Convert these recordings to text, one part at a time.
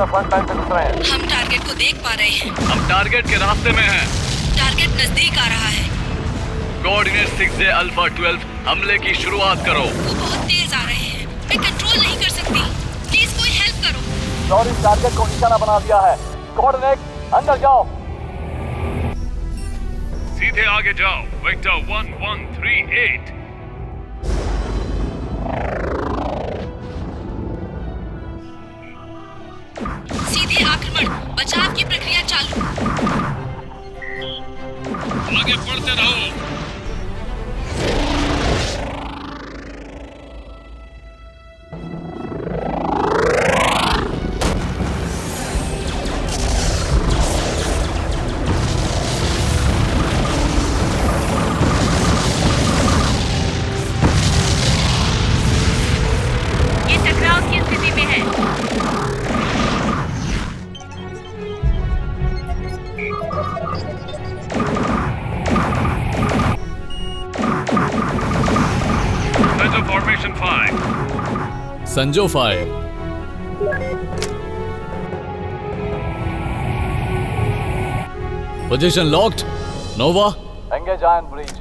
में front line से गुजर रहे हैं। हम टारगेट को देख पा रहे हैं। हम टारगेट के रास्ते में हैं। टारगेट नजदीक आ रहा है। कोऑर्डिनेट 6J अल्फा 12 हमले की शुरुआत करो। वो बहुत तेज आ रहे हैं, मैं कंट्रोल नहीं कर सकती। प्लीज कोई हेल्प करो। जॉरी टारगेट को निशाना बना दिया है। कोऑर्डिनेट अंदर जाओ। सीधे आगे जाओ। वेक्टर 1138। सीधे आक्रमण, बचाव की प्रक्रिया चालू। आगे बढ़ते रहो। ये टकराव की स्थिति में है। फॉर्मेशन 5। संजो 5। Position locked. Nova engage iron bridge.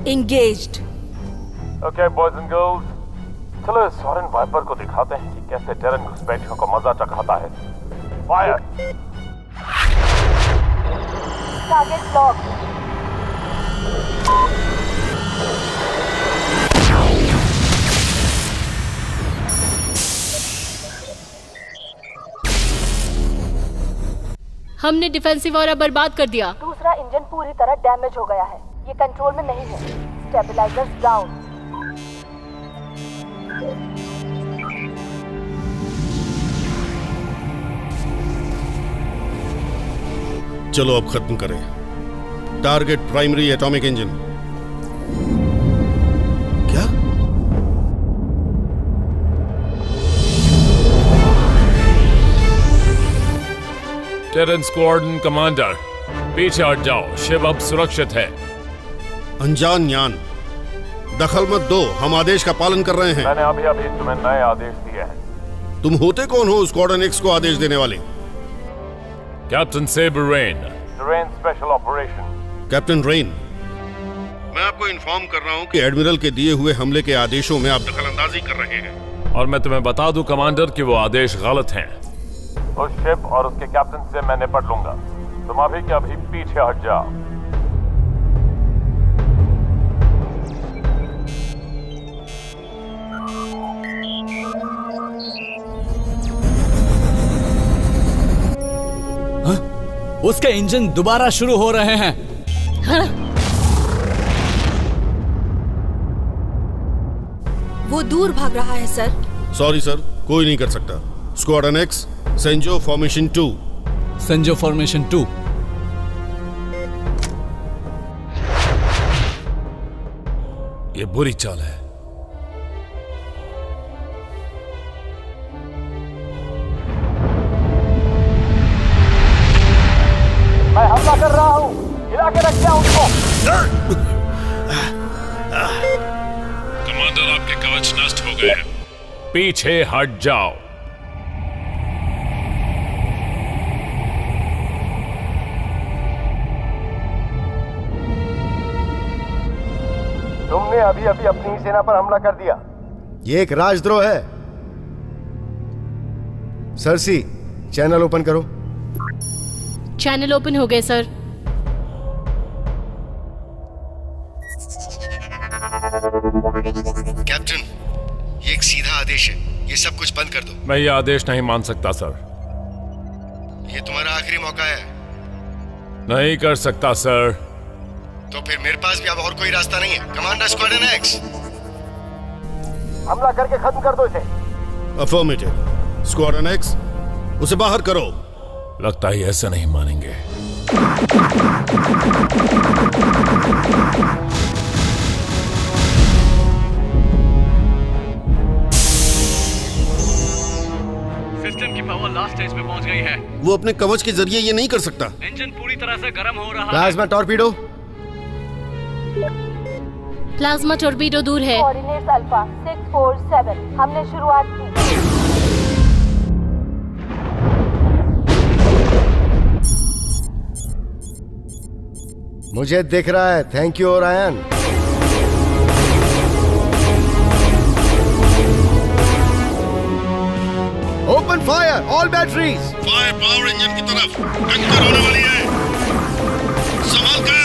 Engaged. Okay boys and girls, चलो इस सॉरेन वाइपर को दिखाते हैं कि कैसे टेरन घुसपैठियों को मजा चखाता है। फायर। Target locked. हमने डिफेंसिव ऑरा बर्बाद कर दिया। दूसरा इंजन पूरी तरह डैमेज हो गया है। ये कंट्रोल में नहीं है। Stabilisers down. चलो अब खत्म करें। Target primary atomic engine. क्या? टेरन स्क्वाड्रन कमांडर, पीछे हट जाओ। शिप अब सुरक्षित है। अनजान यान, दखल मत दो, हम आदेश का पालन कर रहे हैं। मैंने अभी अभी तुम्हें नए आदेश दिए हैं। तुम होते कौन हो स्क्वाड्रन एक्स को आदेश देने वाले? Captain Saber Rain. Terran special operation. Captain Rain, मैं आपको इन्फॉर्म कर रहा हूं कि एडमिरल के दिए हुए हमले के आदेशों में आप दखलंदाजी कर रहे हैं। और मैं तुम्हें बता दूं कमांडर कि वो आदेश गलत हैं। उस शिप और उसके कैप्टन से मैं निपट लूंगा। तुम अभी के अभी पीछे हट जाओ। उसके इंजन दोबारा शुरू हो रहे हैं। हाँ? वो दूर भाग रहा है सर। सॉरी सर, कोई नहीं कर सकता। स्क्वाड्रन एक्स, सेंजो फॉर्मेशन 2। संजो फॉर्मेशन 2। ये बुरी चाल है। मैं हमला कर रहा हूँ। हिला के रख दिया उनको। कमांडर, आपके कवच नष्ट हो गए हैं। पीछे हट जाओ। तुमने अभी अभी अपनी ही सेना पर हमला कर दिया। ये एक राजद्रोह है। सरसी, चैनल ओपन करो। चैनल ओपन हो गए सर। कैप्टन, ये एक सीधा आदेश है। ये सब कुछ बंद कर दो। मैं ये आदेश नहीं मान सकता सर। ये तुम्हारा आखिरी मौका है। नहीं कर सकता सर। तो फिर मेरे पास भी अब और कोई रास्ता नहीं है। कमांडर स्क्वाड्रन एक्स, हमला करके खत्म कर दो इसे। अफर्मेटिव। स्क्वाड्रन एक्स, उसे बाहर करो। लगता है ऐसा नहीं मानेंगे। सिस्टम की पावर लास्ट स्टेज पे पहुंच गई है। वो अपने कवच के जरिए ये नहीं कर सकता। इंजन पूरी तरह से गर्म हो रहा है। Plasma torpedo. प्लाज्मा टॉर्पीडो दूर है। Coordinates alpha 647। हमने शुरुआत की। मुझे दिख रहा है। Thank you Orion. Open fire all batteries. Fire power engine की तरफ टक्कर होने वाली है। संभाल कर।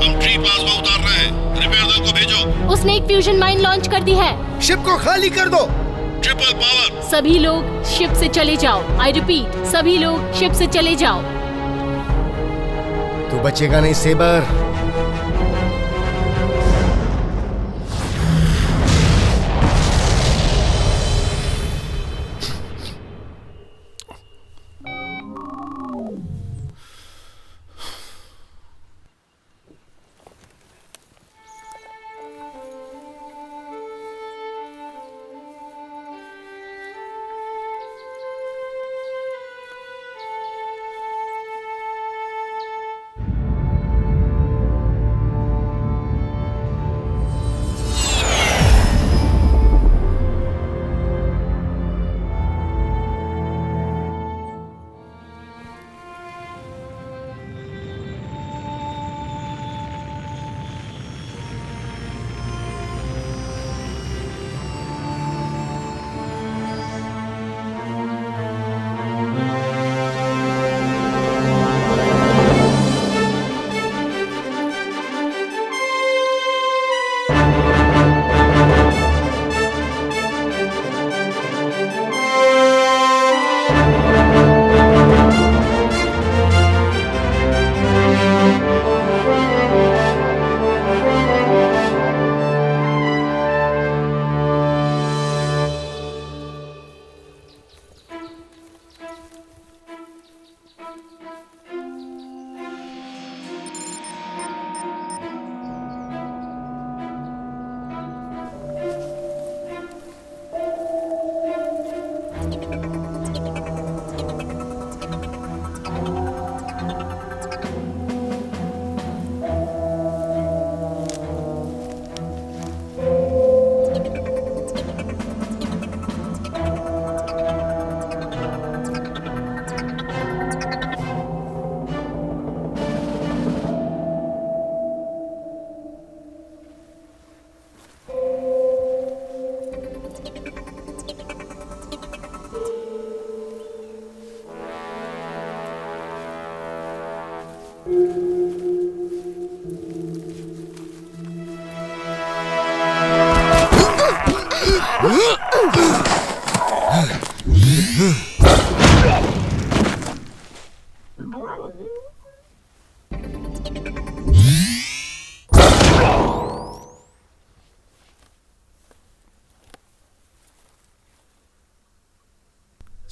हम ट्री प्लाज्मा उतार रहे हैं। रिपेयर दल को भेजो। उसने एक फ्यूजन माइन लॉन्च कर दी है। शिप को खाली कर दो। Triple power. सभी लोग शिप से चले जाओ। आई रिपीट, सभी लोग शिप से चले जाओ। तू बचेगा नहीं सेबर।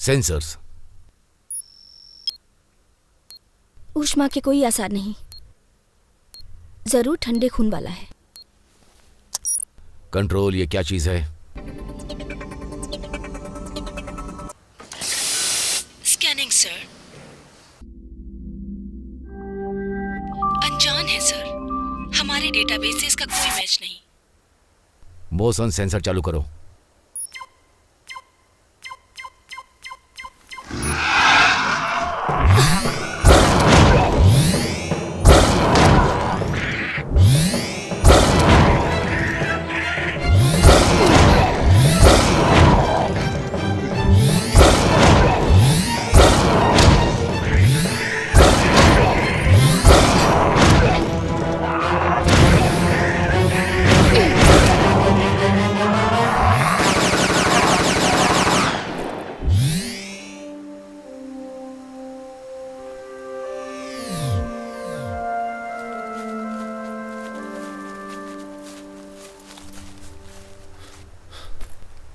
सेंसर्स। ऊष्मा के कोई असर नहीं, जरूर ठंडे खून वाला है। कंट्रोल, ये क्या चीज है? Scanning sir. अनजान है सर, हमारे डेटाबेस से इसका कोई मैच नहीं। मोशन सेंसर चालू करो।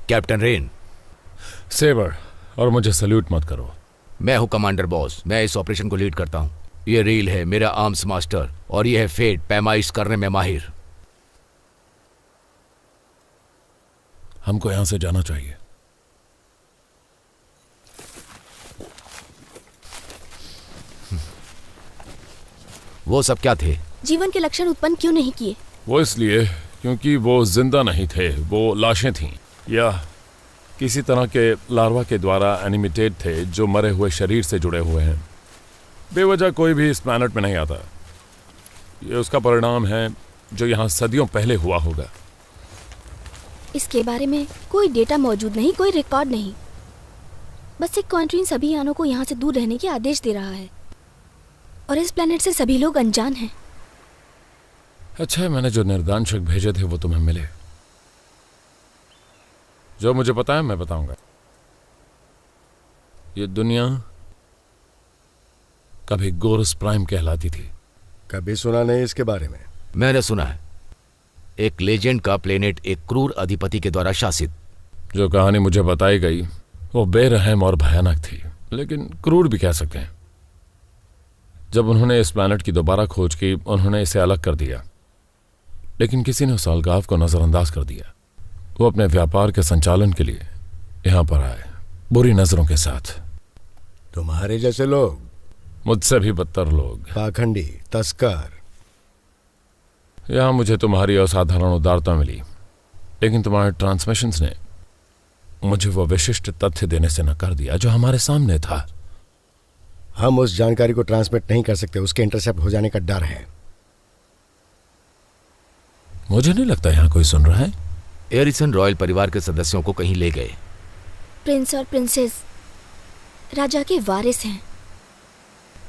Captain rain. सेबर, और मुझे सल्यूट मत करो। मैं हूं कमांडर बॉस, मैं इस ऑपरेशन को लीड करता हूं। ये रील है मेरा आर्म्स मास्टर और ये है फेट, पैमाइश करने में माहिर। हमको यहां से जाना चाहिए। वो सब क्या थे? जीवन के लक्षण उत्पन्न क्यों नहीं किए? वो इसलिए क्योंकि वो जिंदा नहीं थे, वो लाशें थीं या किसी तरह के लार्वा के द्वारा एनिमेटेड थे जो मरे हुए शरीर से जुड़े हुए हैं। बेवजह कोई भी इस प्लैनेट में नहीं आता। ये उसका परिणाम है जो यहाँ सदियों पहले हुआ होगा। इसके बारे में कोई डेटा मौजूद नहीं, कोई रिकॉर्ड नहीं। बस एक क्वांट्रीन सभी यानों को यहाँ से दूर रहने के आदेश दे रहा है और इस प्लैनेट से सभी लोग अनजान हैं। अच्छा है मैंने जो निर्दानशक भेजे थे वो तुम्हें मिले। जो मुझे पता है मैं बताऊंगा। ये दुनिया कभी गोरस प्राइम कहलाती थी। कभी सुना नहीं इसके बारे में। मैंने सुना है, एक लेजेंड का प्लेनेट एक क्रूर अधिपति के द्वारा शासित। जो कहानी मुझे बताई गई वो बेरहम और भयानक थी, लेकिन क्रूर भी कह सकते हैं। जब उन्होंने इस प्लैनेट की दोबारा खोज की, उन्होंने इसे अलग कर दिया, लेकिन किसी ने उस अलगाव को नजरअंदाज कर दिया। वो अपने व्यापार के संचालन के लिए यहां पर आए, बुरी नजरों के साथ। तुम्हारे जैसे लोग, मुझसे भी बदतर लोग, पाखंडी, तस्कर। यहां मुझे तुम्हारी असाधारण उदारता मिली, लेकिन तुम्हारे ट्रांसमिशंस ने मुझे वो विशिष्ट तथ्य देने से न कर दिया जो हमारे सामने था। हम उस जानकारी को ट्रांसमिट नहीं कर सकते, उसके इंटरसेप्ट हो जाने का डर है। मुझे नहीं लगता यहाँ कोई सुन रहा है। एरिसन रॉयल परिवार के सदस्यों को कहीं ले गए। प्रिंस और प्रिंसेस राजा के वारिस हैं।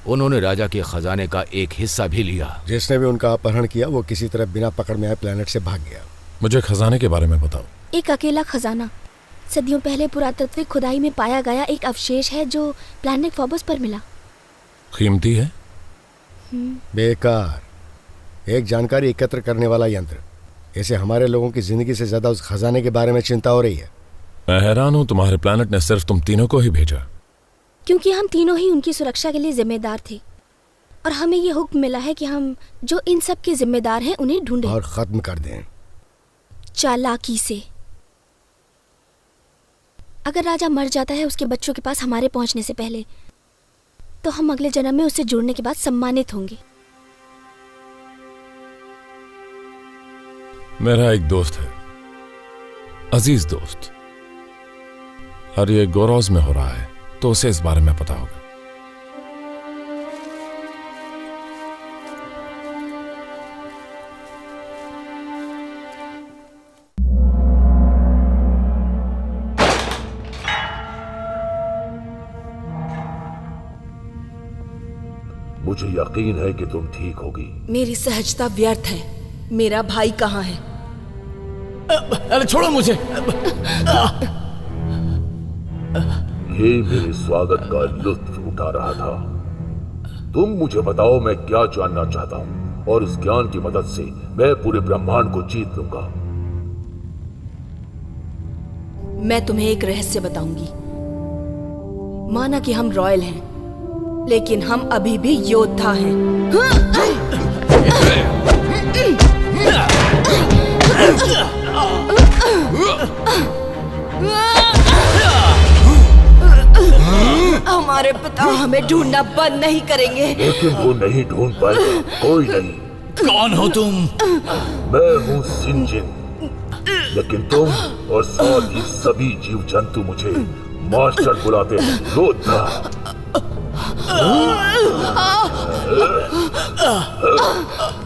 उन्होंने राजा के खजाने का एक हिस्सा भी लिया। जिसने भी उनका अपहरण किया वो किसी तरह बिना पकड़ में आए प्लेनेट से भाग गया। मुझे खजाने के बारे में बताओ। एक अकेला खजाना सदियों पहले पुरातत्विक खुदाई में पाया गया एक अवशेष है जो प्लैनेट फोबस पर मिला। कीमती है? बेकार, एक जानकारी एकत्र करने वाला यंत्र। इसे हमारे लोगों की जिंदगी से ज्यादा उस खजाने के बारे में चिंता हो रही है। मैं हैरान हूं तुम्हारे प्लैनेट ने सिर्फ तुम तीनों को ही भेजा। क्योंकि हम तीनों ही उनकी सुरक्षा के लिए जिम्मेदार थे और हमें ये हुक्म मिला है कि हम जो इन सब के जिम्मेदार हैं उन्हें ढूंढें और खत्म कर दें, चालाकी से। अगर राजा मर जाता है उसके बच्चों के पास हमारे पहुंचने से पहले, तो हम अगले जन्म में उससे जुड़ने के बाद सम्मानित होंगे। मेरा एक दोस्त है, अजीज दोस्त, और ये गोरोज में हो रहा है, तो उसे इस बारे में पता होगा। मुझे यकीन है कि तुम ठीक होगी। मेरी सहजता व्यर्थ है। मेरा भाई कहाँ है? अरे छोड़ो मुझे। ये मेरे स्वागत का लुत्फ उठा रहा था। तुम मुझे बताओ मैं क्या जानना चाहता हूँ, और इस ज्ञान की मदद से मैं पूरे ब्रह्मांड को जीत लूंगा। मैं तुम्हें एक रहस्य बताऊंगी। माना कि हम रॉयल हैं, लेकिन हम अभी भी योद्धा हैं। हमारे पिता हमें ढूंढना बंद नहीं करेंगे। लेकिन वो नहीं ढूंढ पाएगा, कोई नहीं। कौन हो तुम? मैं हूँ सिंजिन, लेकिन तुम और साथ ही सभी जीव जंतु मुझे मास्टर बुलाते हैं, योद्धा।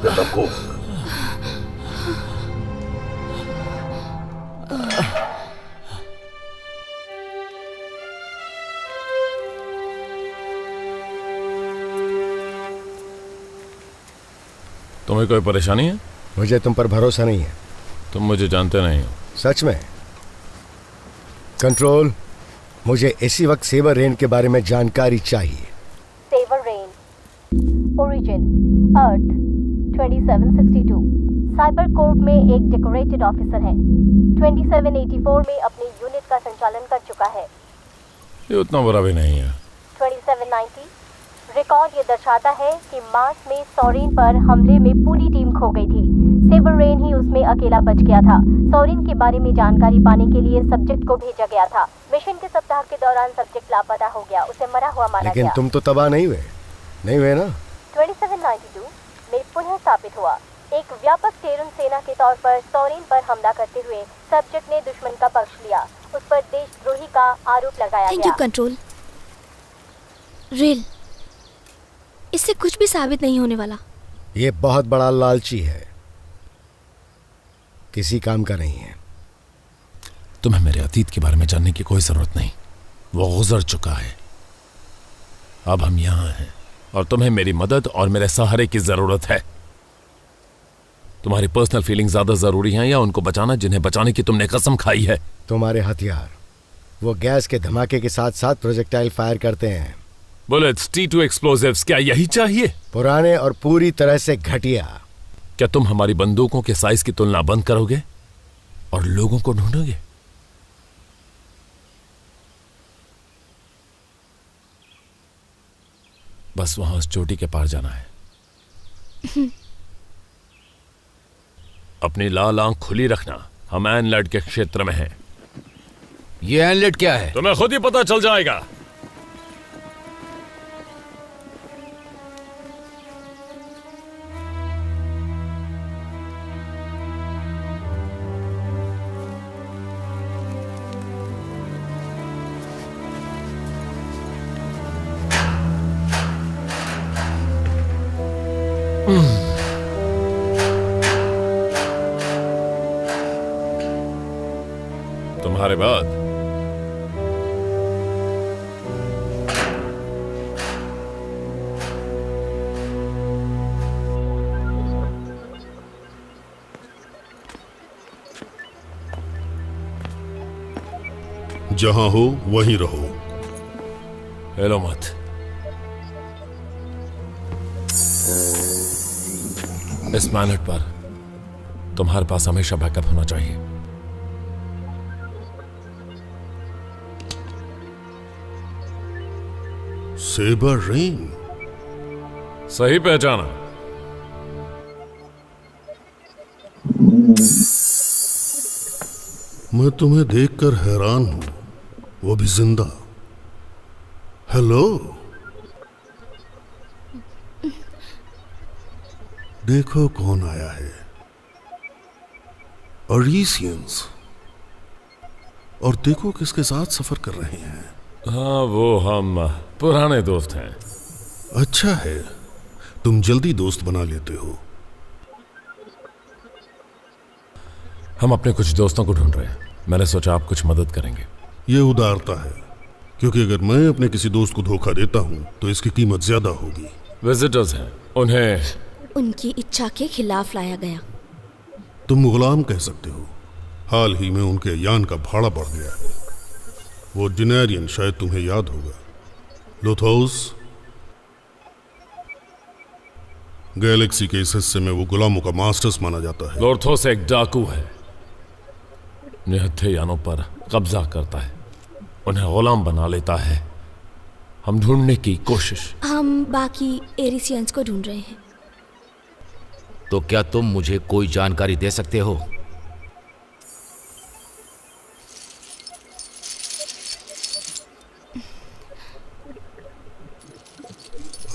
बेवकूफ। तुम्हें कोई परेशानी है? मुझे तुम पर भरोसा नहीं है। तुम मुझे जानते नहीं हो। सच में? कंट्रोल, मुझे इसी वक्त सेवर रेन के बारे में जानकारी चाहिए। सेवर रेन, ओरिजिन, अर्थ 2762, साइबर कोर्ट में एक डेकोरेटेड ऑफिसर है। 2784 में अपनी यूनिट का संचालन कर चुका है। ये उतना बुरा भी नहीं है। 2790, रिकॉर्ड ये दर्शाता है कि मार्स में सॉरेन पर हमले में पूरी टीम खो गई थी। सेवर रेन ही उसमें अकेला बच गया था। सोरेन के बारे में जानकारी पाने के लिए सब्जेक्ट को भेजा गया था। मिशन के सप्ताह के दौरान सब्जेक्ट लापता हो गया, उसे मरा हुआ माना गया। लेकिन तुम तो तबाह नहीं हुए ना? 2792 में पुनः स्थापित हुआ। एक व्यापक टेरन सेना के तौर पर सोरेन पर हमला करते हुए सब्जेक्ट ने दुश्मन का पक्ष लिया। उस पर देशद्रोही का आरोप लगाया गया। Thank you control. रेल, इससे कुछ भी साबित नहीं होने वाला। ये बहुत बड़ा लालची है, किसी काम का नहीं है। तुम्हें मेरे अतीत के बारे में जानने की कोई जरूरत नहीं, वो गुजर चुका है। अब हम यहां हैं और तुम्हें मेरी मदद और मेरे सहारे की जरूरत है। तुम्हारी पर्सनल फीलिंग ज्यादा जरूरी हैं या उनको बचाना जिन्हें बचाने की तुमने कसम खाई है? तुम्हारे हथियार वो गैस के धमाके के साथ साथ प्रोजेक्टाइल फायर करते हैं। बुलेट्स, T2 एक्सप्लोजिव्स, क्या यही चाहिए? पुराने और पूरी तरह से घटिया। क्या तुम हमारी बंदूकों के साइज की तुलना बंद करोगे और लोगों को ढूंढोगे? बस वहां उस चोटी के पार जाना है। अपनी लाल आंख खुली रखना, हम एनलेट के क्षेत्र में हैं। ये एनलेट क्या है? तुम्हें खुद ही पता चल जाएगा। तुम्हारे बाद जहां हो वहीं रहो। हेलो मत। इस प्लैनेट पर तुम्हारे पास हमेशा बैकअप होना चाहिए। सेबर रेन, सही पहचाना। मैं तुम्हें देखकर हैरान हूं, वो भी जिंदा। हेलो, देखो कौन आया है। अरीसियंस, और देखो किसके साथ सफर कर रहे हैं। हाँ, वो हम पुराने दोस्त हैं। अच्छा है, तुम जल्दी दोस्त बना लेते हो। हम अपने कुछ दोस्तों को ढूंढ रहे हैं। मैंने सोचा आप कुछ मदद करेंगे। ये उदारता है, क्योंकि अगर मैं अपने किसी दोस्त को धोखा देता हूं तो इसकी कीमत ज्यादा होगी। विजिटर्स हैं, उन्हें उनकी इच्छा के खिलाफ लाया गया। तुम गुलाम कह सकते हो। हाल ही में उनके यान का भाड़ा बढ़ गया है। वो डिनेरियन, शायद तुम्हें याद होगा। लोथोस, गैलेक्सी के इस हिस्से में वो गुलामों का मास्टर्स माना जाता है। लोथोस एक डाकू है, निहत्थे यानों पर कब्जा करता है, उन्हें गुलाम बना लेता है। हम ढूंढने की कोशिश। हम बाकी एरिसियंस को ढूंढ रहे हैं। तो क्या तुम मुझे कोई जानकारी दे सकते हो?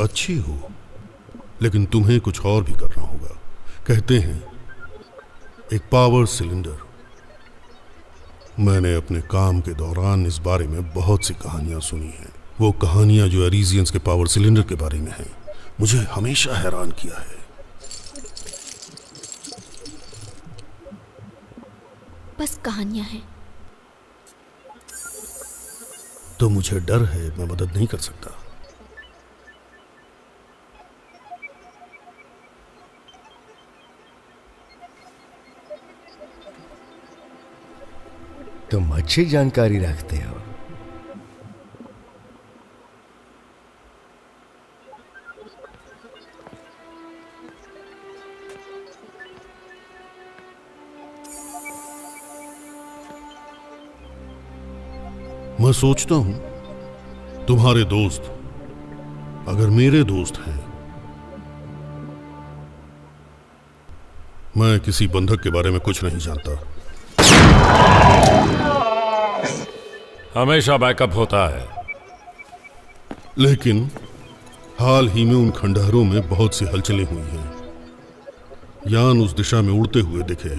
अच्छी हो, लेकिन तुम्हें कुछ और भी करना होगा। कहते हैं एक पावर सिलेंडर। मैंने अपने काम के दौरान इस बारे में बहुत सी कहानियां सुनी हैं। वो कहानियां जो एरिजियंस के पावर सिलेंडर के बारे में हैं, मुझे हमेशा हैरान किया है। बस कहानियां हैं। तो मुझे डर है, मैं मदद नहीं कर सकता। तुम अच्छी जानकारी रखते हो। मैं सोचता हूं तुम्हारे दोस्त अगर मेरे दोस्त हैं, मैं किसी बंधक के बारे में कुछ नहीं जानता। हमेशा बैकअप होता है। लेकिन हाल ही में उन खंडहरों में बहुत सी हलचलें हुई हैं। यान उस दिशा में उड़ते हुए दिखे।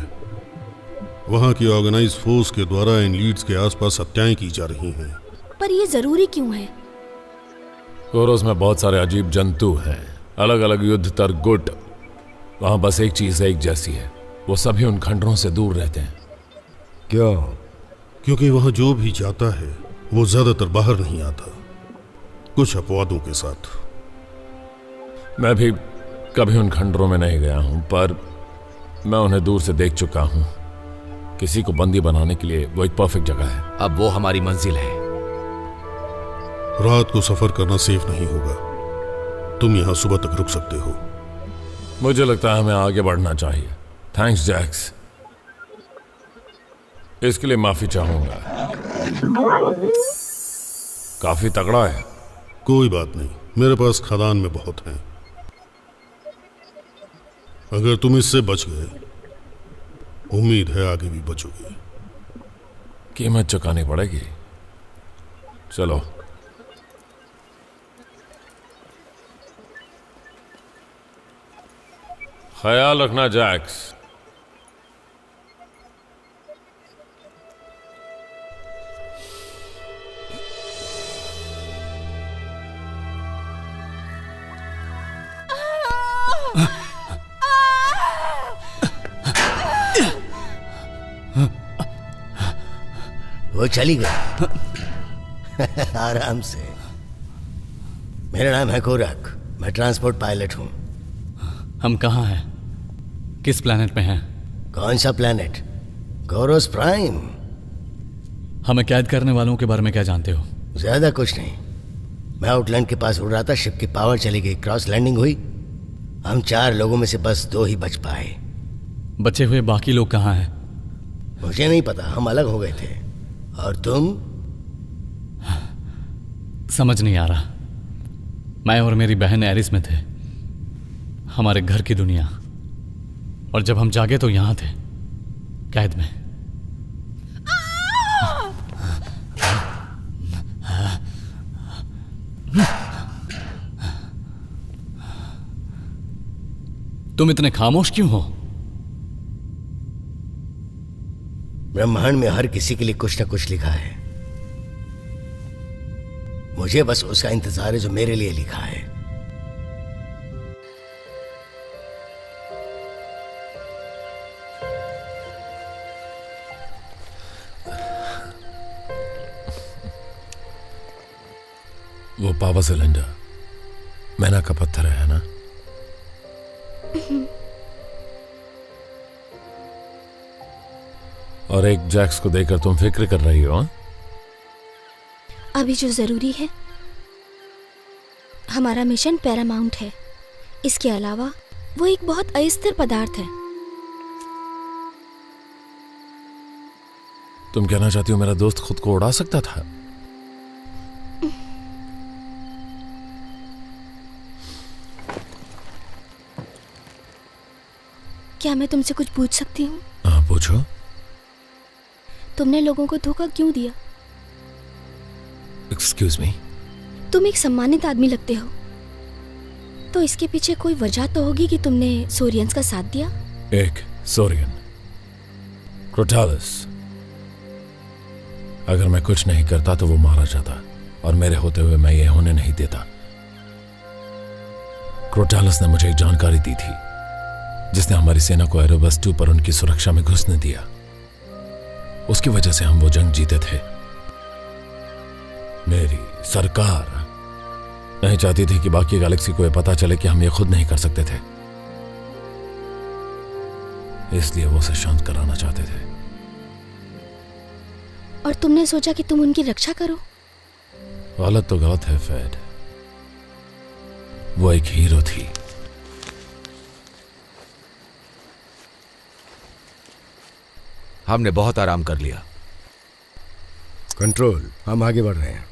वहां की ऑर्गेनाइज फोर्स के द्वारा इन लीड्स के आसपास हत्याएं की जा रही हैं। पर ये जरूरी क्यों है? कोरोस में बहुत सारे अजीब जंतु हैं, अलग अलग युद्ध तरगुट। वहां बस एक चीज एक जैसी है, वो सभी उन खंडरों से दूर रहते हैं। क्यों? क्योंकि वहां जो भी जाता है वो ज्यादातर बाहर नहीं आता, कुछ अपवादों के साथ। मैं भी कभी उन खंडरों में नहीं गया हूं, पर मैं उन्हें दूर से देख चुका हूं। किसी को बंदी बनाने के लिए वो एक परफेक्ट जगह है। अब वो हमारी मंजिल है। रात को सफर करना सेफ नहीं होगा। तुम यहां सुबह तक रुक सकते हो। मुझे लगता है हमें आगे बढ़ना चाहिए। थैंक्स जैक्स, इसके लिए माफी चाहूंगा। काफी तगड़ा है। कोई बात नहीं, मेरे पास खदान में बहुत हैं। अगर तुम इससे बच गए, उम्मीद है आगे भी बचोगे। कीमत चुकानी पड़ेगी। चलो। ख्याल रखना जैक्स। वो चली गई। आराम से। मेरा नाम है कोरक, मैं ट्रांसपोर्ट पायलट हूं। हम कहाँ हैं? किस प्लेनेट में हैं? कौन सा प्लेनेट? कोरोस प्राइम। हमें कैद करने वालों के बारे में क्या जानते हो? ज्यादा कुछ नहीं। मैं आउटलैंड के पास उड़ रहा था, शिप की पावर चली गई, क्रॉस लैंडिंग हुई। हम 4 लोगों में से बस 2 ही बच पाए। बचे हुए बाकी लोग कहाँ हैं? मुझे नहीं पता, हम अलग हो गए थे। और तुम? समझ नहीं आ रहा। मैं और मेरी बहन एरिस में थे, हमारे घर की दुनिया, और जब हम जागे तो यहां थे, कैद में। तुम इतने खामोश क्यों हो? ब्रह्मांड में हर किसी के लिए कुछ न कुछ लिखा है। मुझे बस उसका इंतजार है जो मेरे लिए लिखा है। वो पावर सिलेंडर मैना का पत्थर है ना? और एक जैक्स को देखकर तुम फिक्र कर रही हो? अभी जो जरूरी है, हमारा मिशन पैरामाउंट है। इसके अलावा वो एक बहुत अस्थिर पदार्थ है। तुम कहना चाहती हो मेरा दोस्त खुद को उड़ा सकता था? क्या मैं तुमसे कुछ पूछ सकती हूँ? हाँ, पूछो। तुमने लोगों को धोखा क्यों दिया? Excuse me? तुम एक सम्मानित आदमी लगते हो, तो इसके पीछे कोई वजह तो होगी कि तुमने सोरियंस का साथ दिया। एक सोरियन, क्रोटालस। अगर मैं कुछ नहीं करता तो वो मारा जाता, और मेरे होते हुए मैं ये होने नहीं देता। क्रोटालस ने मुझे एक जानकारी दी थी जिसने हमारी सेना को एरोबस 2 पर उनकी सुरक्षा में घुसने दिया। उसकी वजह से हम वो जंग जीते थे। मेरी सरकार नहीं चाहती थी कि बाकी गैलेक्सी को यह पता चले कि हम ये खुद नहीं कर सकते थे, इसलिए वो उसे शांत कराना चाहते थे। और तुमने सोचा कि तुम उनकी रक्षा करो? गलत तो गलत है फैड। वो एक हीरो थी। हमने बहुत आराम कर लिया। कंट्रोल, हम आगे बढ़ रहे हैं।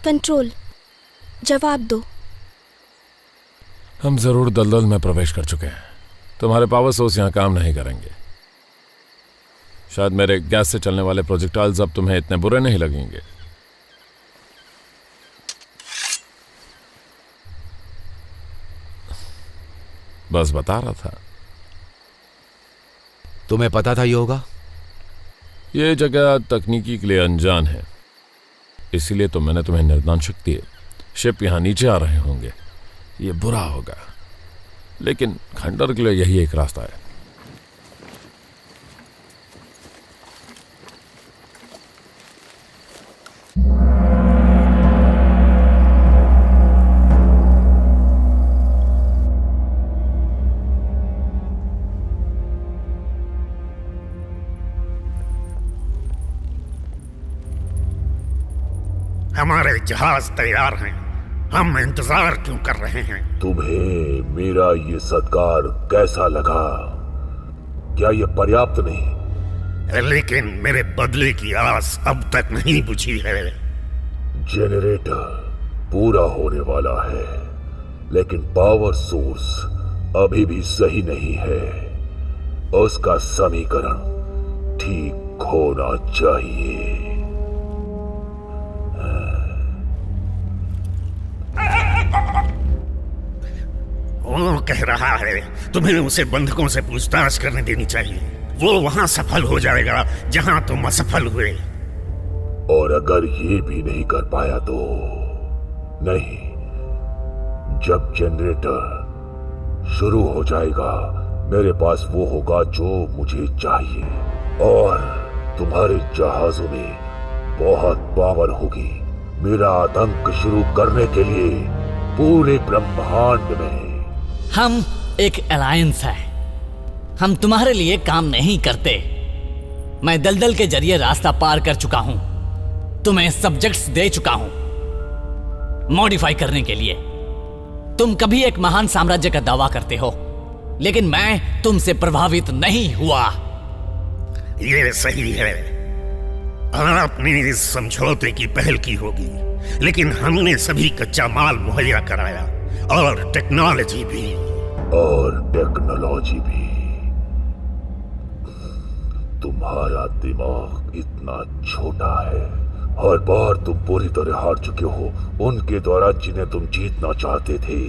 कंट्रोल, जवाब दो। हम जरूर दलदल में प्रवेश कर चुके हैं। तुम्हारे पावर सोर्स यहां काम नहीं करेंगे। शायद मेरे गैस से चलने वाले प्रोजेक्टाइल्स अब तुम्हें इतने बुरे नहीं लगेंगे। बस बता रहा था। तुम्हें पता था ये होगा? ये जगह तकनीकी के लिए अनजान है, इसीलिए तो मैंने तुम्हें निर्दान शक्ति है। शिप यहां नीचे आ रहे होंगे, ये बुरा होगा, लेकिन खंडर के लिए यही एक रास्ता है। हमारे जहाज तैयार हैं, हम इंतजार क्यों कर रहे हैं? तुम्हें मेरा ये सत्कार कैसा लगा? क्या ये पर्याप्त नहीं? लेकिन मेरे बदले की आस अब तक नहीं बुझी है। जेनरेटर पूरा होने वाला है, लेकिन पावर सोर्स अभी भी सही नहीं है। उसका समीकरण ठीक होना चाहिए। वो कह रहा है तुम्हें उसे बंधकों से पूछताछ करने देनी चाहिए। वो वहां सफल हो जाएगा जहां तुम असफल हुए। और अगर ये भी नहीं कर पाया तो नहीं, जब जनरेटर शुरू हो जाएगा मेरे पास वो होगा जो मुझे चाहिए, और तुम्हारे जहाजों में बहुत पावर होगी मेरा आतंक शुरू करने के लिए पूरे ब्रह्मांड में। हम एक अलायंस है, हम तुम्हारे लिए काम नहीं करते। मैं दलदल के जरिए रास्ता पार कर चुका हूं, तुम्हें सब्जेक्ट्स दे चुका हूं मॉडिफाई करने के लिए। तुम कभी एक महान साम्राज्य का दावा करते हो, लेकिन मैं तुमसे प्रभावित नहीं हुआ। ये सही है, आपने इस समझौते की पहल की होगी, लेकिन हमने सभी कच्चा माल मुहैया कराया और टेक्नोलॉजी भी। तुम्हारा दिमाग इतना छोटा है। हर बार तुम पूरी तरह हार चुके हो उनके द्वारा जिन्हें तुम जीतना चाहते थे।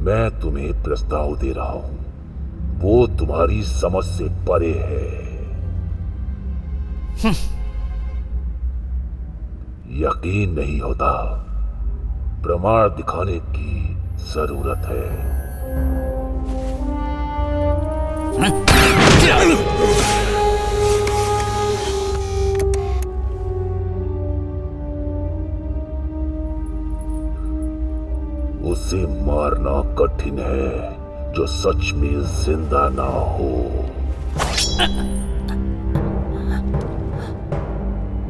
मैं तुम्हें प्रस्ताव दे रहा हूं, वो तुम्हारी समझ से परे है। यकीन नहीं होता, प्रमाण दिखाने की जरूरत है। उसे मारना कठिन है जो सच में जिंदा ना हो।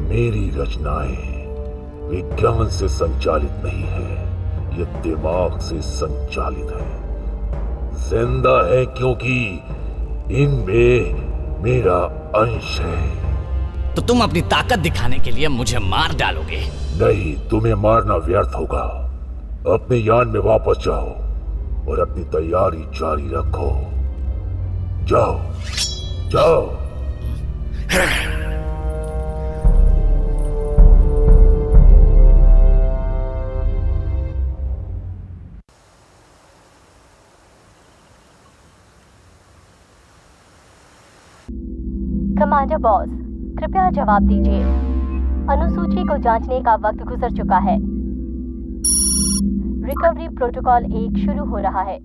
मेरी रचनाएं विज्ञान से संचालित नहीं है, ये दिमाग से संचालित है। जिंदा है क्योंकि इनमें मेरा अंश है। तो तुम अपनी ताकत दिखाने के लिए मुझे मार डालोगे? नहीं, तुम्हें मारना व्यर्थ होगा। अपने यान में वापस जाओ और अपनी तैयारी जारी रखो। जाओ जाओ। कमांडर बॉस, कृपया जवाब दीजिए। अनुसूची को जांचने का वक्त गुजर चुका है। रिकवरी प्रोटोकॉल 1 शुरू हो रहा है।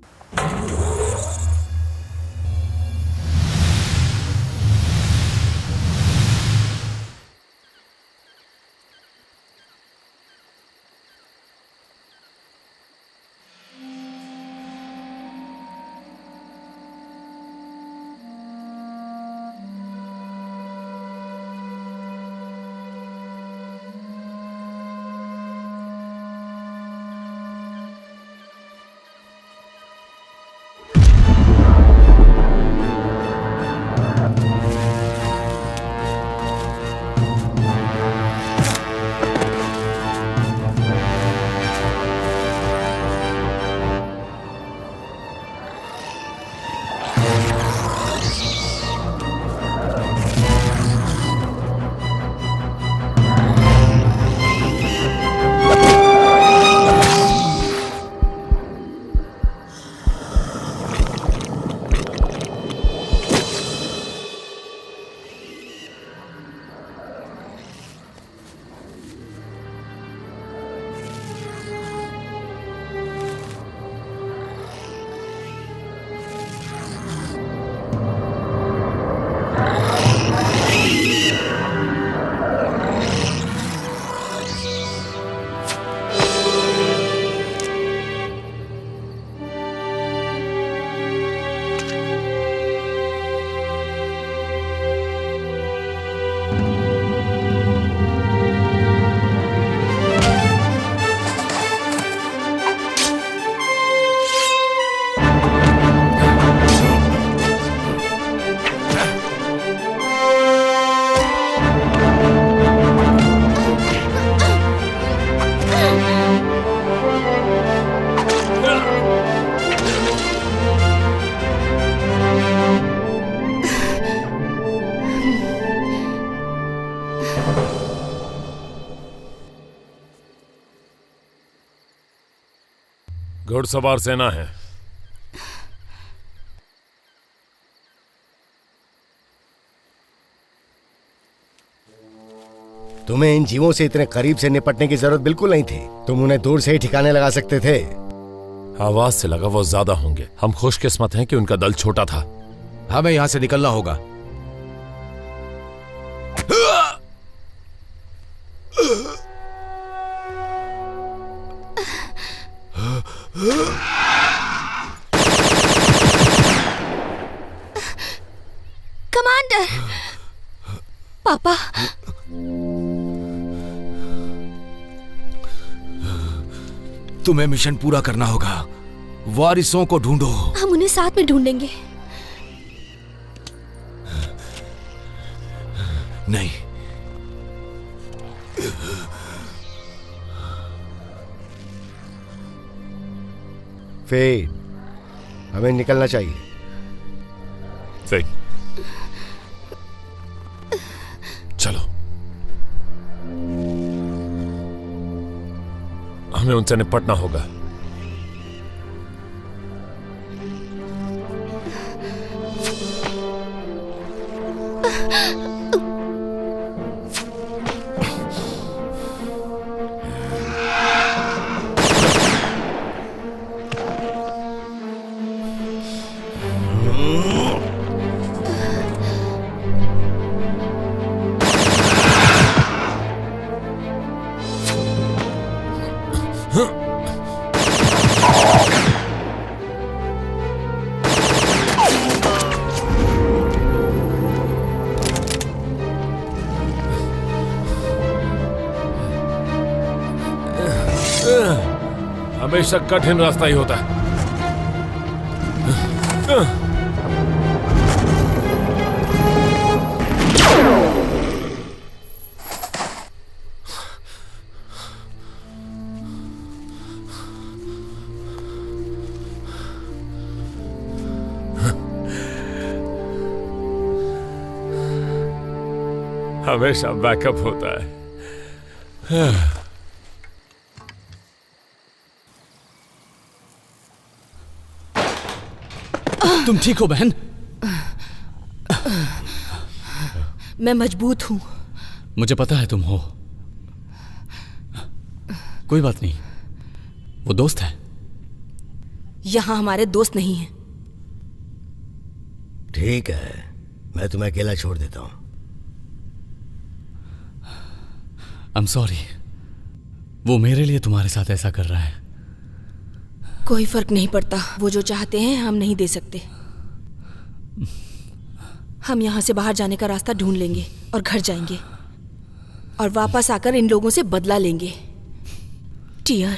घुड़सवार सेना है। तुम्हें इन जीवों से इतने करीब से निपटने की जरूरत बिल्कुल नहीं थी। तुम उन्हें दूर से ही ठिकाने लगा सकते थे। आवाज से लगा वो ज्यादा होंगे। हम खुशकिस्मत हैं कि उनका दल छोटा था। हमें यहां से निकलना होगा। कमांडर, पापा। तुम्हें मिशन पूरा करना होगा। वारिसों को ढूंढो। हम उन्हें साथ में ढूंढेंगे। नहीं, फेड, हमें निकलना चाहिए। सही, चलो। हमें उनसे निपटना होगा। हमेशा कठिन रास्ता ही होता है। हमेशा बैकअप होता है। तुम ठीक हो बहन? मैं मजबूत हूं। मुझे पता है तुम हो। कोई बात नहीं, वो दोस्त है। यहां हमारे दोस्त नहीं हैं। ठीक है, मैं तुम्हें अकेला छोड़ देता हूं। I'm sorry, वो मेरे लिए तुम्हारे साथ ऐसा कर रहा है। कोई फर्क नहीं पड़ता। वो जो चाहते हैं हम नहीं दे सकते। हम यहाँ से बाहर जाने का रास्ता ढूंढ लेंगे और घर जाएंगे और वापस आकर इन लोगों से बदला लेंगे। टियर,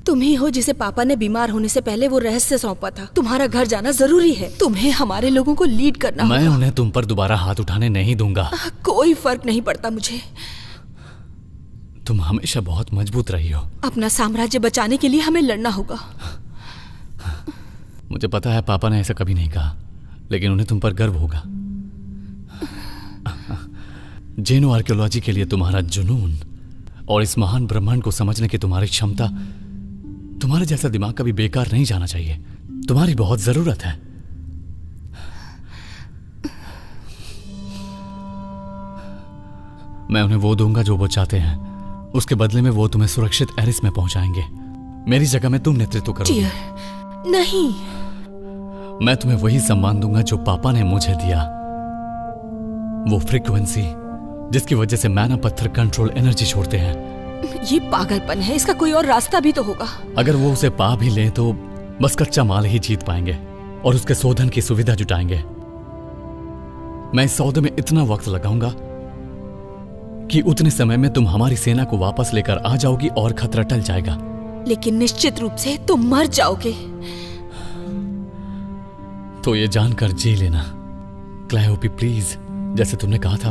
तुम ही हो जिसे पापा ने बीमार होने से पहले वो रहस्य सौंपा था। तुम्हारा घर जाना जरूरी है। तुम्हें हमारे लोगों को लीड करना होगा। मैं उन्हें तुम पर दोबारा हाथ उठाने नहीं दूंगा। कोई फर्क नहीं पड़ता मुझे। तुम हमेशा बहुत मजबूत रही हो। अपना साम्राज्य बचाने के लिए हमें लड़ना होगा। मुझे पता है पापा ने ऐसा कभी नहीं कहा, लेकिन उन्हें तुम पर गर्व होगा। जेनो आर्कियोलॉजी के लिए तुम्हारा जुनून और इस महान ब्रह्मांड को समझने की तुम्हारी क्षमता, तुम्हारे जैसा दिमाग कभी बेकार नहीं जाना चाहिए। तुम्हारी बहुत जरूरत है। मैं उन्हें वो दूंगा जो वो चाहते हैं। उसके बदले में वो तुम्हें सुरक्षित एरिस में पहुंचाएंगे। मेरी जगह में तुम नेतृत्व करोगे। नहीं, मैं तुम्हें वही सम्मान दूंगा जो पापा ने मुझे दिया। वो फ्रीक्वेंसी जिसकी वजह से मैना पत्थर कंट्रोल एनर्जी छोड़ते हैं। ये पागलपन है। इसका कोई और रास्ता भी तो होगा। अगर वो उसे पा भी लें तो बस कच्चा माल ही जीत पाएंगे और उसके शोधन की सुविधा जुटाएंगे। मैं इस सौदे में इतना वक्त लगाऊंगा कि उतने समय में तुम हमारी सेना को वापस लेकर आ जाओगी और खतरा टल जाएगा। लेकिन निश्चित रूप से तुम मर जाओगे। तो ये जानकर जी लेना क्लायोपी प्लीज। जैसे तुमने कहा था,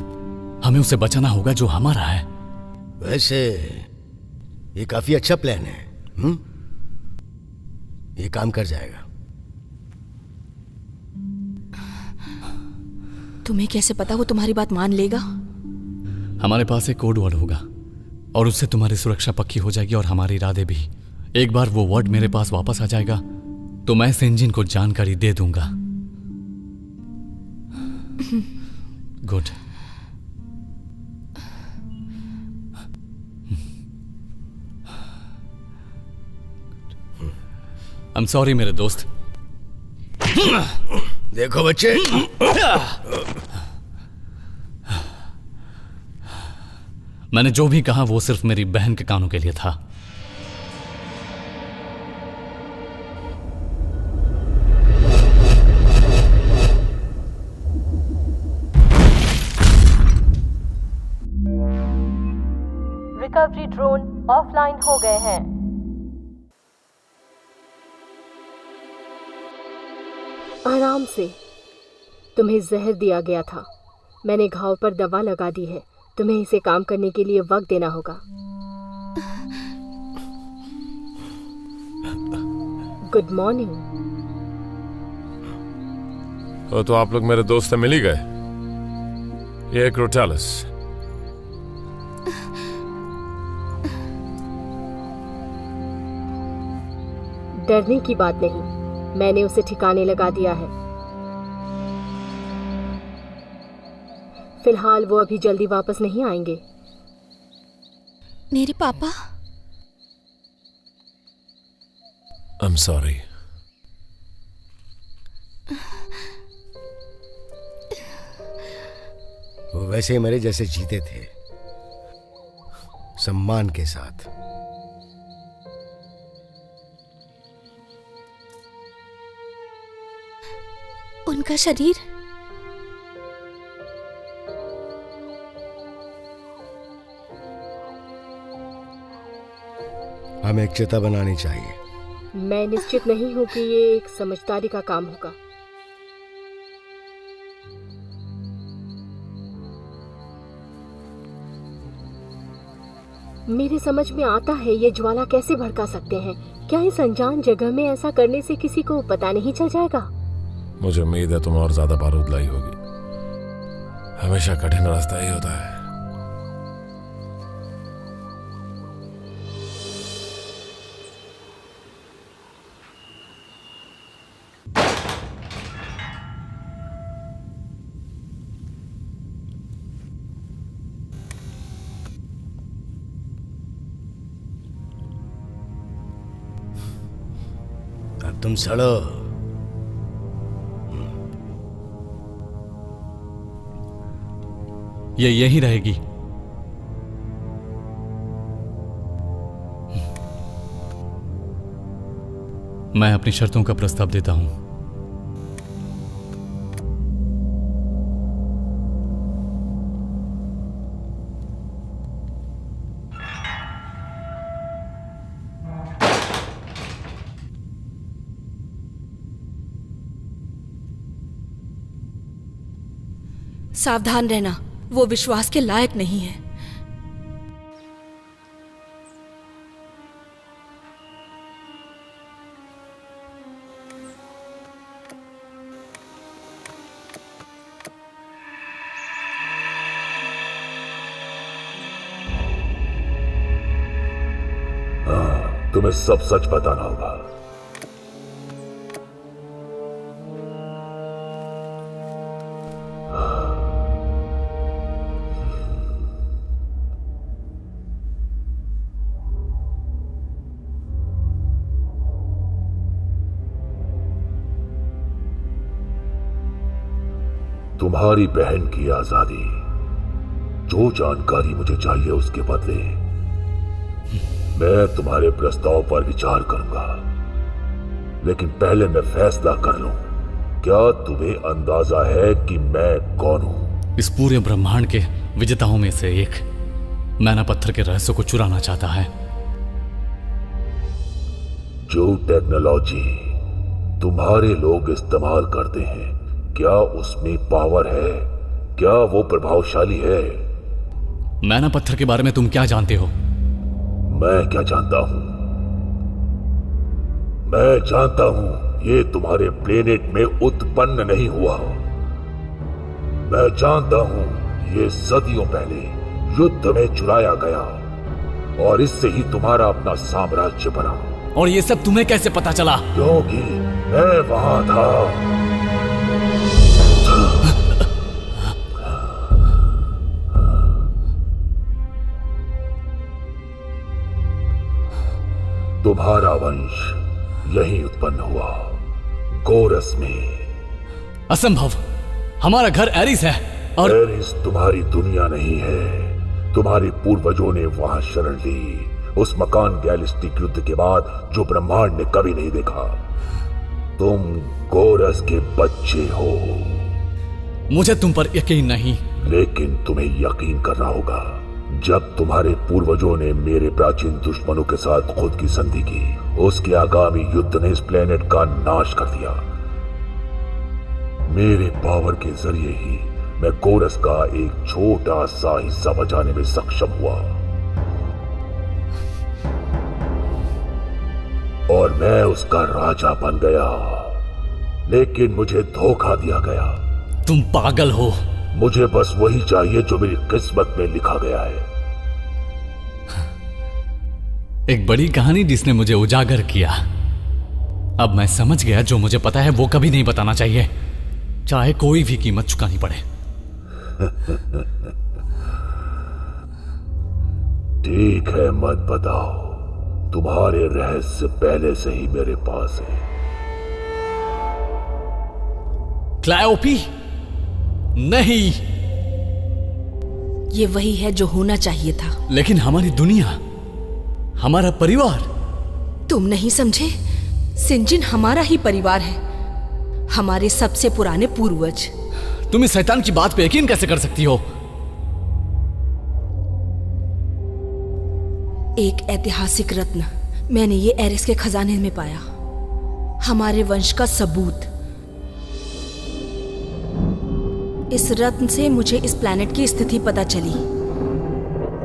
हमें उसे बचाना होगा जो हमारा है। वैसे ये काफी अच्छा प्लान है। ये काम कर जाएगा। तुम्हें कैसे पता वो तुम्हारी बात मान लेगा? हमारे पास एक कोड वर्ड होगा और उससे तुम्हारी सुरक्षा पक्की हो जाएगी और हमारे इरादे भी। एक बार वो वर्ड मेरे पास वापस आ जाएगा तो मैं सेंजिन को जानकारी दे दूंगा। गुड। आई एम सॉरी मेरे दोस्त। देखो बच्चे, मैंने जो भी कहा वो सिर्फ मेरी बहन के कानों के लिए था। रिकवरी ड्रोन ऑफलाइन हो गए हैं। आराम से। तुम्हें जहर दिया गया था। मैंने घाव पर दवा लगा दी है। तुम्हें इसे काम करने के लिए वक्त देना होगा। Good morning. तो आप लोग मेरे दोस्त से मिल ही गए। ये क्रोटालस। डरने की बात नहीं, मैंने उसे ठिकाने लगा दिया है। फिलहाल वो अभी जल्दी वापस नहीं आएंगे। मेरे पापा? I'm sorry। वो वैसे ही मेरे जैसे जीते थे, सम्मान के साथ। उनका शरीर? हमें एक चिता बनानी चाहिए। मैं निश्चित नहीं हूं कि ये एक समझदारी का काम होगा। मेरे समझ में आता है ये ज्वाला कैसे भड़का सकते हैं। क्या इस अनजान जगह में ऐसा करने से किसी को पता नहीं चल जाएगा? मुझे उम्मीद है तुम और ज्यादा बारूद लाई होगी। हमेशा कठिन रास्ता ही होता है। अब तुम सड़ो। ये यहीं रहेगी। मैं अपनी शर्तों का प्रस्ताव देता हूं। सावधान रहना, वो विश्वास के लायक नहीं है। हाँ, तुम्हें सब सच बताना होगा। तुम्हारी बहन की आजादी, जो जानकारी मुझे चाहिए उसके बदले मैं तुम्हारे प्रस्ताव पर विचार करूंगा। लेकिन पहले मैं फैसला कर लूं। क्या तुम्हें अंदाजा है कि मैं कौन हूं? इस पूरे ब्रह्मांड के विजेताओं में से एक मैना पत्थर के रहस्य को चुराना चाहता है। जो टेक्नोलॉजी तुम्हारे लोग इस्तेमाल करते हैं, क्या उसमें पावर है? क्या वो प्रभावशाली है? मैना पत्थर के बारे में तुम क्या जानते हो? मैं क्या जानता हूं? मैं जानता हूं ये तुम्हारे प्लेनेट में उत्पन्न नहीं हुआ। मैं जानता हूं ये सदियों पहले युद्ध में चुराया गया और इससे ही तुम्हारा अपना साम्राज्य बना। और ये सब तुम्हें कैसे पता चला? क्योंकि मैं वहां था। तुम्हारा वंश यहीं उत्पन्न हुआ, गोरस में। असंभव, हमारा घर एरिस है और एरिस तुम्हारी दुनिया नहीं है। तुम्हारे पूर्वजों ने वहां शरण ली, उस मकान गैलिस्टिक युद्ध के बाद जो ब्रह्मांड ने कभी नहीं देखा। तुम गोरस के बच्चे हो। मुझे तुम पर यकीन नहीं। लेकिन तुम्हें यकीन करना होगा। जब तुम्हारे पूर्वजों ने मेरे प्राचीन दुश्मनों के साथ खुद की संधि की, उसके आगामी युद्ध ने इस प्लेनेट का नाश कर दिया। मेरे पावर के जरिए ही मैं गोरस का एक छोटा सा हिस्सा बचाने में सक्षम हुआ, और मैं उसका राजा बन गया। लेकिन मुझे धोखा दिया गया। तुम पागल हो। मुझे बस वही चाहिए जो मेरी किस्मत में लिखा गया है। एक बड़ी कहानी जिसने मुझे उजागर किया। अब मैं समझ गया, जो मुझे पता है वो कभी नहीं बताना चाहिए, चाहे कोई भी कीमत चुकानी पड़े। ठीक है, मत बताओ। तुम्हारे रहस्य पहले से ही मेरे पास है। क्लायोपी, नहीं। ये वही है जो होना चाहिए था। लेकिन हमारी दुनिया, हमारा परिवार। तुम नहीं समझे? सिंजिन हमारा ही परिवार है, हमारे सबसे पुराने पूर्वज। तुम इस शैतान की बात पे यकीन कैसे कर सकती हो? एक ऐतिहासिक रत्न मैंने ये एरिस के खजाने में पाया, हमारे वंश का सबूत। इस रत्न से मुझे इस प्लैनेट की स्थिति पता चली।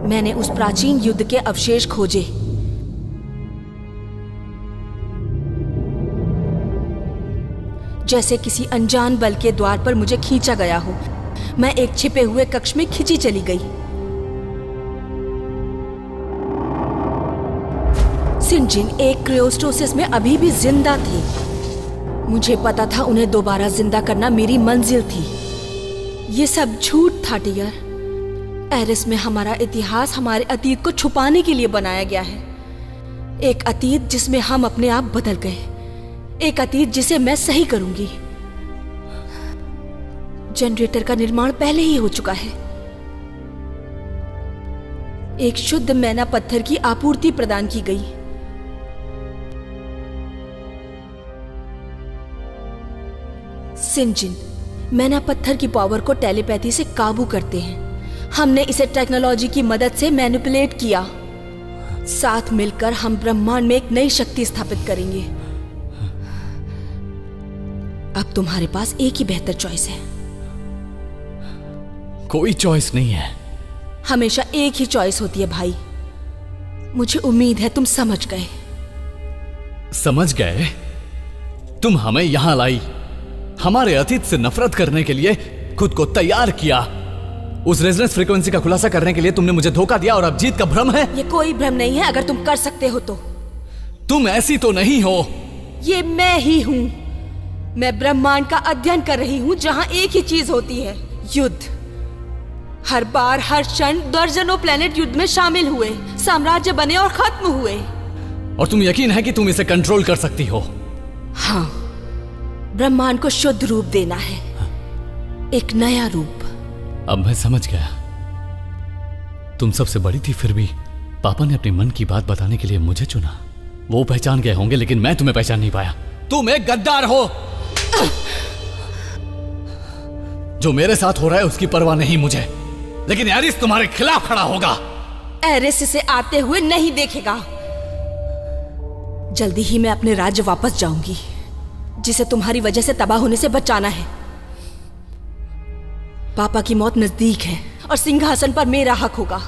मैंने उस प्राचीन युद्ध के अवशेष खोजे। जैसे किसी अनजान बल के द्वार पर मुझे खींचा गया हो, मैं एक छिपे हुए कक्ष में खींची चली गई। सिंजिन एक क्रायोस्टोसिस में अभी भी जिंदा थी। मुझे पता था उन्हें दोबारा जिंदा करना मेरी मंजिल थी। ये सब झूठ था टियर। एरिस में हमारा इतिहास हमारे अतीत को छुपाने के लिए बनाया गया है। एक अतीत जिसमें हम अपने आप बदल गए, एक अतीत जिसे मैं सही करूंगी। जनरेटर का निर्माण पहले ही हो चुका है। एक शुद्ध मैना पत्थर की आपूर्ति प्रदान की गई। सिंजिन मैना पत्थर की पावर को टेलीपैथी से काबू करते हैं। हमने इसे टेक्नोलॉजी की मदद से मैनिपुलेट किया। साथ मिलकर हम ब्रह्मांड में एक नई शक्ति स्थापित करेंगे। अब तुम्हारे पास एक ही बेहतर चॉइस है। कोई चॉइस नहीं है। हमेशा एक ही चॉइस होती है भाई। मुझे उम्मीद है तुम समझ गए। समझ गए? तुम हमें यहां लाई, हमारे अतीत से नफरत करने के लिए खुद को तैयार किया। उस रेजोनेंस फ्रीक्वेंसी का खुलासा करने के लिए तुमने मुझे धोखा दिया, और अब जीत का भ्रम है। ये कोई भ्रम नहीं है, अगर तुम कर सकते हो तो। तुम ऐसी तो नहीं हो। ये मैं ही हूं। मैं ब्रह्मांड का अध्ययन कर रही हूं, जहां एक ही चीज होती है, युद्ध। हर बार हर क्षण दर्जनों प्लेनेट युद्ध में शामिल हुए, साम्राज्य बने और खत्म हुए। और तुम यकीन है कि तुम इसे कंट्रोल कर सकती हो? हाँ, ब्रह्मांड को शुद्ध रूप देना है, एक नया रूप। अब मैं समझ गया। तुम सबसे बड़ी थी, फिर भी पापा ने अपने मन की बात बताने के लिए मुझे चुना। वो पहचान गए होंगे, लेकिन मैं तुम्हें पहचान नहीं पाया। तुम एक गद्दार हो। जो मेरे साथ हो रहा है उसकी परवाह नहीं मुझे, लेकिन एरिस तुम्हारे खिलाफ खड़ा होगा। एरिस इसे आते हुए नहीं देखेगा। जल्दी ही मैं अपने राज्य वापस जाऊंगी, जिसे तुम्हारी वजह से तबाह होने से बचाना है। पापा की मौत नजदीक है और सिंहासन पर मेरा हक होगा।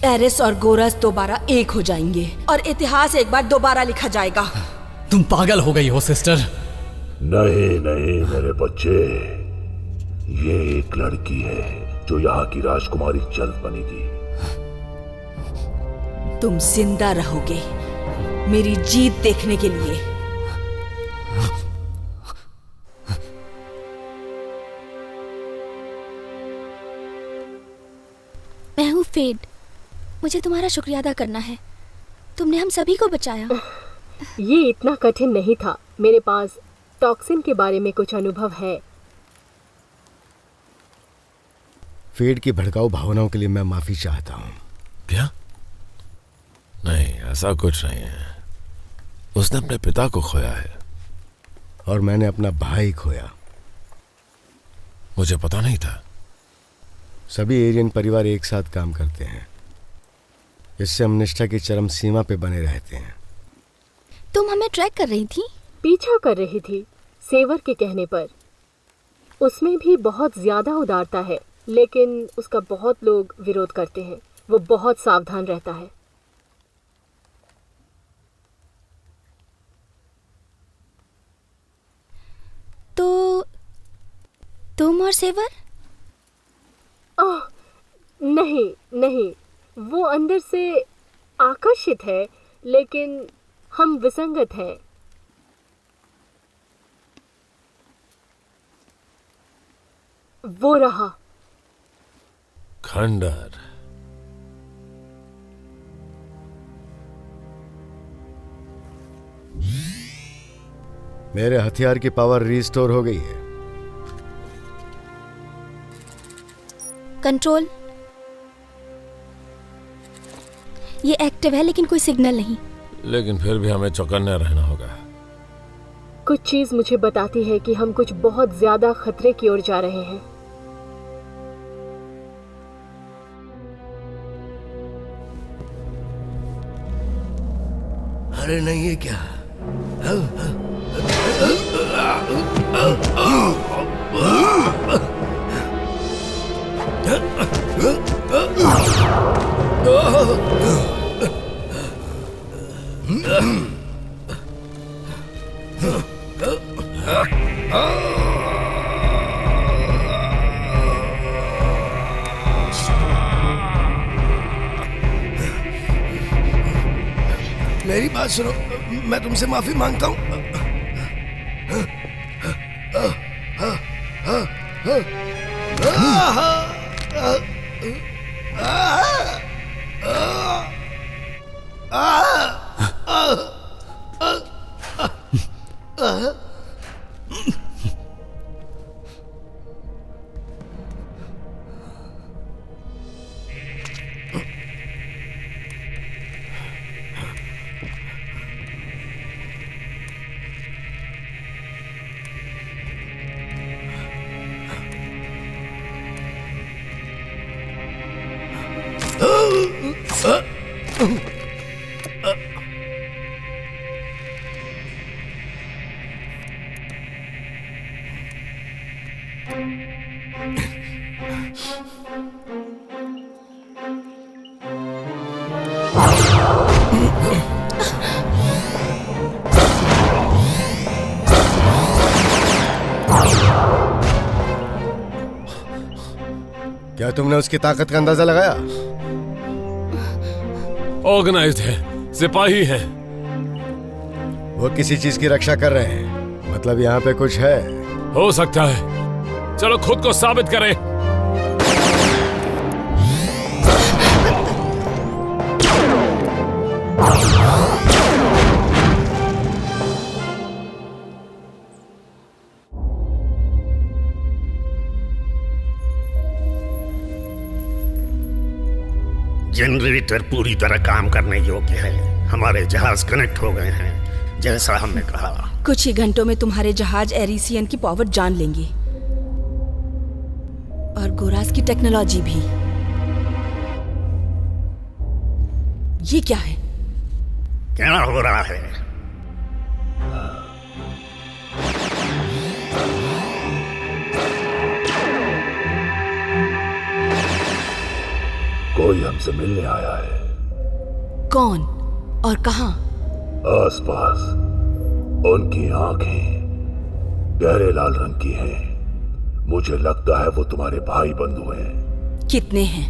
एरिस और गोरस दोबारा एक हो जाएंगे और इतिहास एक बार दोबारा लिखा जाएगा। तुम पागल हो गई हो सिस्टर। नहीं नहीं मेरे बच्चे, ये एक लड़की है जो यहाँ की राजकुमारी जल्द बनेगी। तुम जिंदा रहोगे मेरी जीत देखने के लिए। मैं हूँ फेड। मुझे तुम्हारा शुक्रिया अदा करना है। तुमने हम सभी को बचाया। ये इतना कठिन नहीं था। मेरे पास टॉक्सिन के बारे में कुछ अनुभव है। फेड की भड़काऊ भावनाओं के लिए मैं माफी चाहता हूँ। क्या? नहीं, ऐसा कुछ नहीं है। उसने अपने पिता को खोया है। और मैंने अपना भाई खोया। मुझे पता नहीं था। सभी एरियन परिवार एक साथ काम करते हैं। इससे हम निष्ठा की चरम सीमा पे बने रहते हैं। तुम हमें ट्रैक कर रही थी? पीछा कर रही थी, सेवर के कहने पर। उसमें भी बहुत ज्यादा उदारता है, लेकिन उसका बहुत लोग विरोध करते हैं। वो बहुत सावधान रहता है। तो तुम और सेवर? नहीं नहीं, वो अंदर से आकर्षित है, लेकिन हम विसंगत हैं। वो रहा खंडर। मेरे हथियार की पावर रिस्टोर हो गई है। कंट्रोल, ये एक्टिव है लेकिन कोई सिग्नल नहीं। लेकिन फिर भी हमें चौकन्ने रहना होगा। कुछ चीज मुझे बताती है कि हम कुछ बहुत ज्यादा खतरे की ओर जा रहे हैं। अरे नहीं, ये क्या? मेरी बात सुनो, मैं तुमसे माफी मांगता हूँ। क्या तुमने उसकी ताकत का अंदाजा लगाया? ऑर्गेनाइज्ड है, सिपाही है। वो किसी चीज की रक्षा कर रहे हैं, मतलब यहाँ पे कुछ है। हो सकता है। चलो खुद को साबित करें। जनरेटर पूरी तरह काम करने योग्य है। हमारे जहाज कनेक्ट हो गए हैं, जैसा हमने कहा। कुछ ही घंटों में तुम्हारे जहाज एरिसियन की पावर जान लेंगे, और गोरास की टेक्नोलॉजी भी। ये क्या है? क्या हो रहा है? कोई हमसे मिलने आया है। कौन और कहां? आसपास। उनकी आंखें गहरे लाल रंग की हैं। मुझे लगता है वो तुम्हारे भाई बंधु हैं। कितने हैं?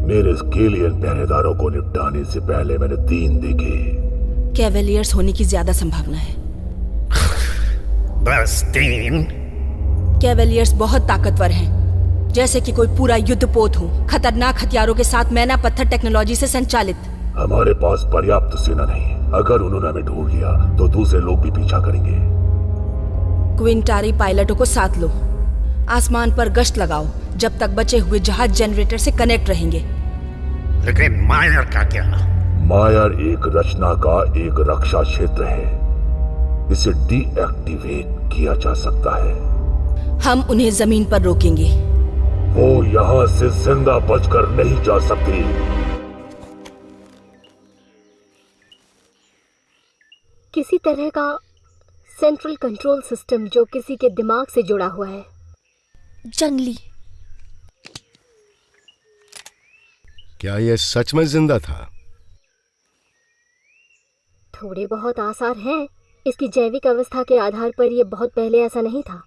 मेरे स्केलियन पहरेदारों को निपटाने से पहले मैंने 3 देखे। कैवेलियर्स होने की ज्यादा संभावना है। बस 3? कैवेलियर्स बहुत ताकतवर हैं, जैसे कि कोई पूरा युद्धपोत हो, खतरनाक हथियारों के साथ मैना पत्थर टेक्नोलॉजी से संचालित। हमारे पास पर्याप्त सेना नहीं है। अगर उन्होंने हमें ढूंढ लिया तो दूसरे लोग भी पीछा करेंगे। क्विंटारी पायलटों को साथ लो, आसमान पर गश्त लगाओ जब तक बचे हुए जहाज जनरेटर से कनेक्ट रहेंगे। लेकिन मायर का क्या? मायर एक रचना का एक रक्षा क्षेत्र है, इसे डीएक्टिवेट किया जा सकता है। हम उन्हें जमीन पर रोकेंगे। वो यहाँ से जिंदा बचकर नहीं जा सकती। किसी तरह का सेंट्रल कंट्रोल सिस्टम जो किसी के दिमाग से जुड़ा हुआ है। जंगली। क्या यह सच में जिंदा था? थोड़े बहुत आसार हैं। इसकी जैविक अवस्था के आधार पर यह बहुत पहले ऐसा नहीं था,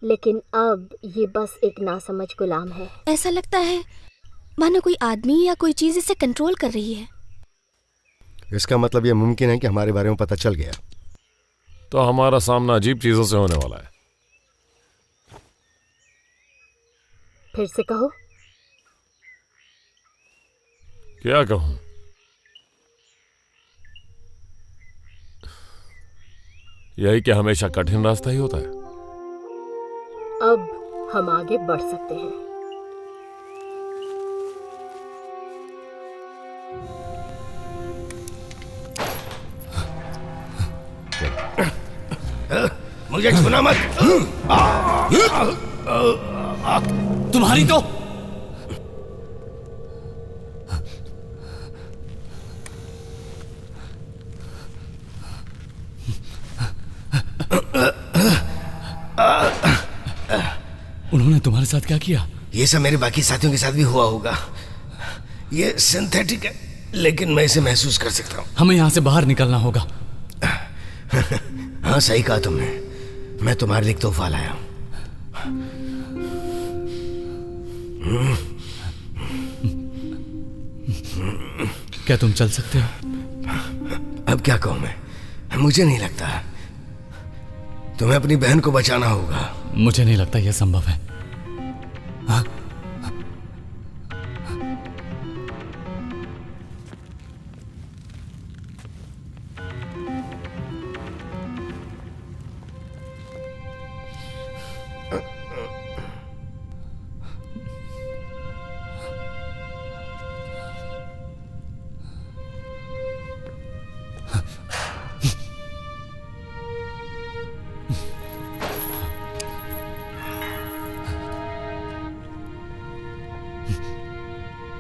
लेकिन अब ये बस एक नासमझ गुलाम है। ऐसा लगता है मानो कोई आदमी या कोई चीज इसे कंट्रोल कर रही है। इसका मतलब यह मुमकिन है कि हमारे बारे में पता चल गया तो हमारा सामना अजीब चीजों से होने वाला है। फिर से कहो। क्या कहूं? यही कि हमेशा कठिन रास्ता ही होता है। अब हम आगे बढ़ सकते हैं। मुझे छूना मत। तुम्हारी तो उन्होंने तुम्हारे साथ क्या किया? ये सब मेरे बाकी साथियों के साथ भी हुआ होगा। ये सिंथेटिक है, लेकिन मैं इसे महसूस कर सकता हूँ। हमें यहाँ से बाहर निकलना होगा। हाँ, सही कहा तुमने। मैं तुम्हारे लिए एक तोहफा लाया हूँ। क्या तुम चल सकते हो? अब क्या कहूँ मैं, मुझे नहीं लगता। तुम्हें अपनी बहन को बचाना होगा। मुझे नहीं लगता यह संभव है। हाँ?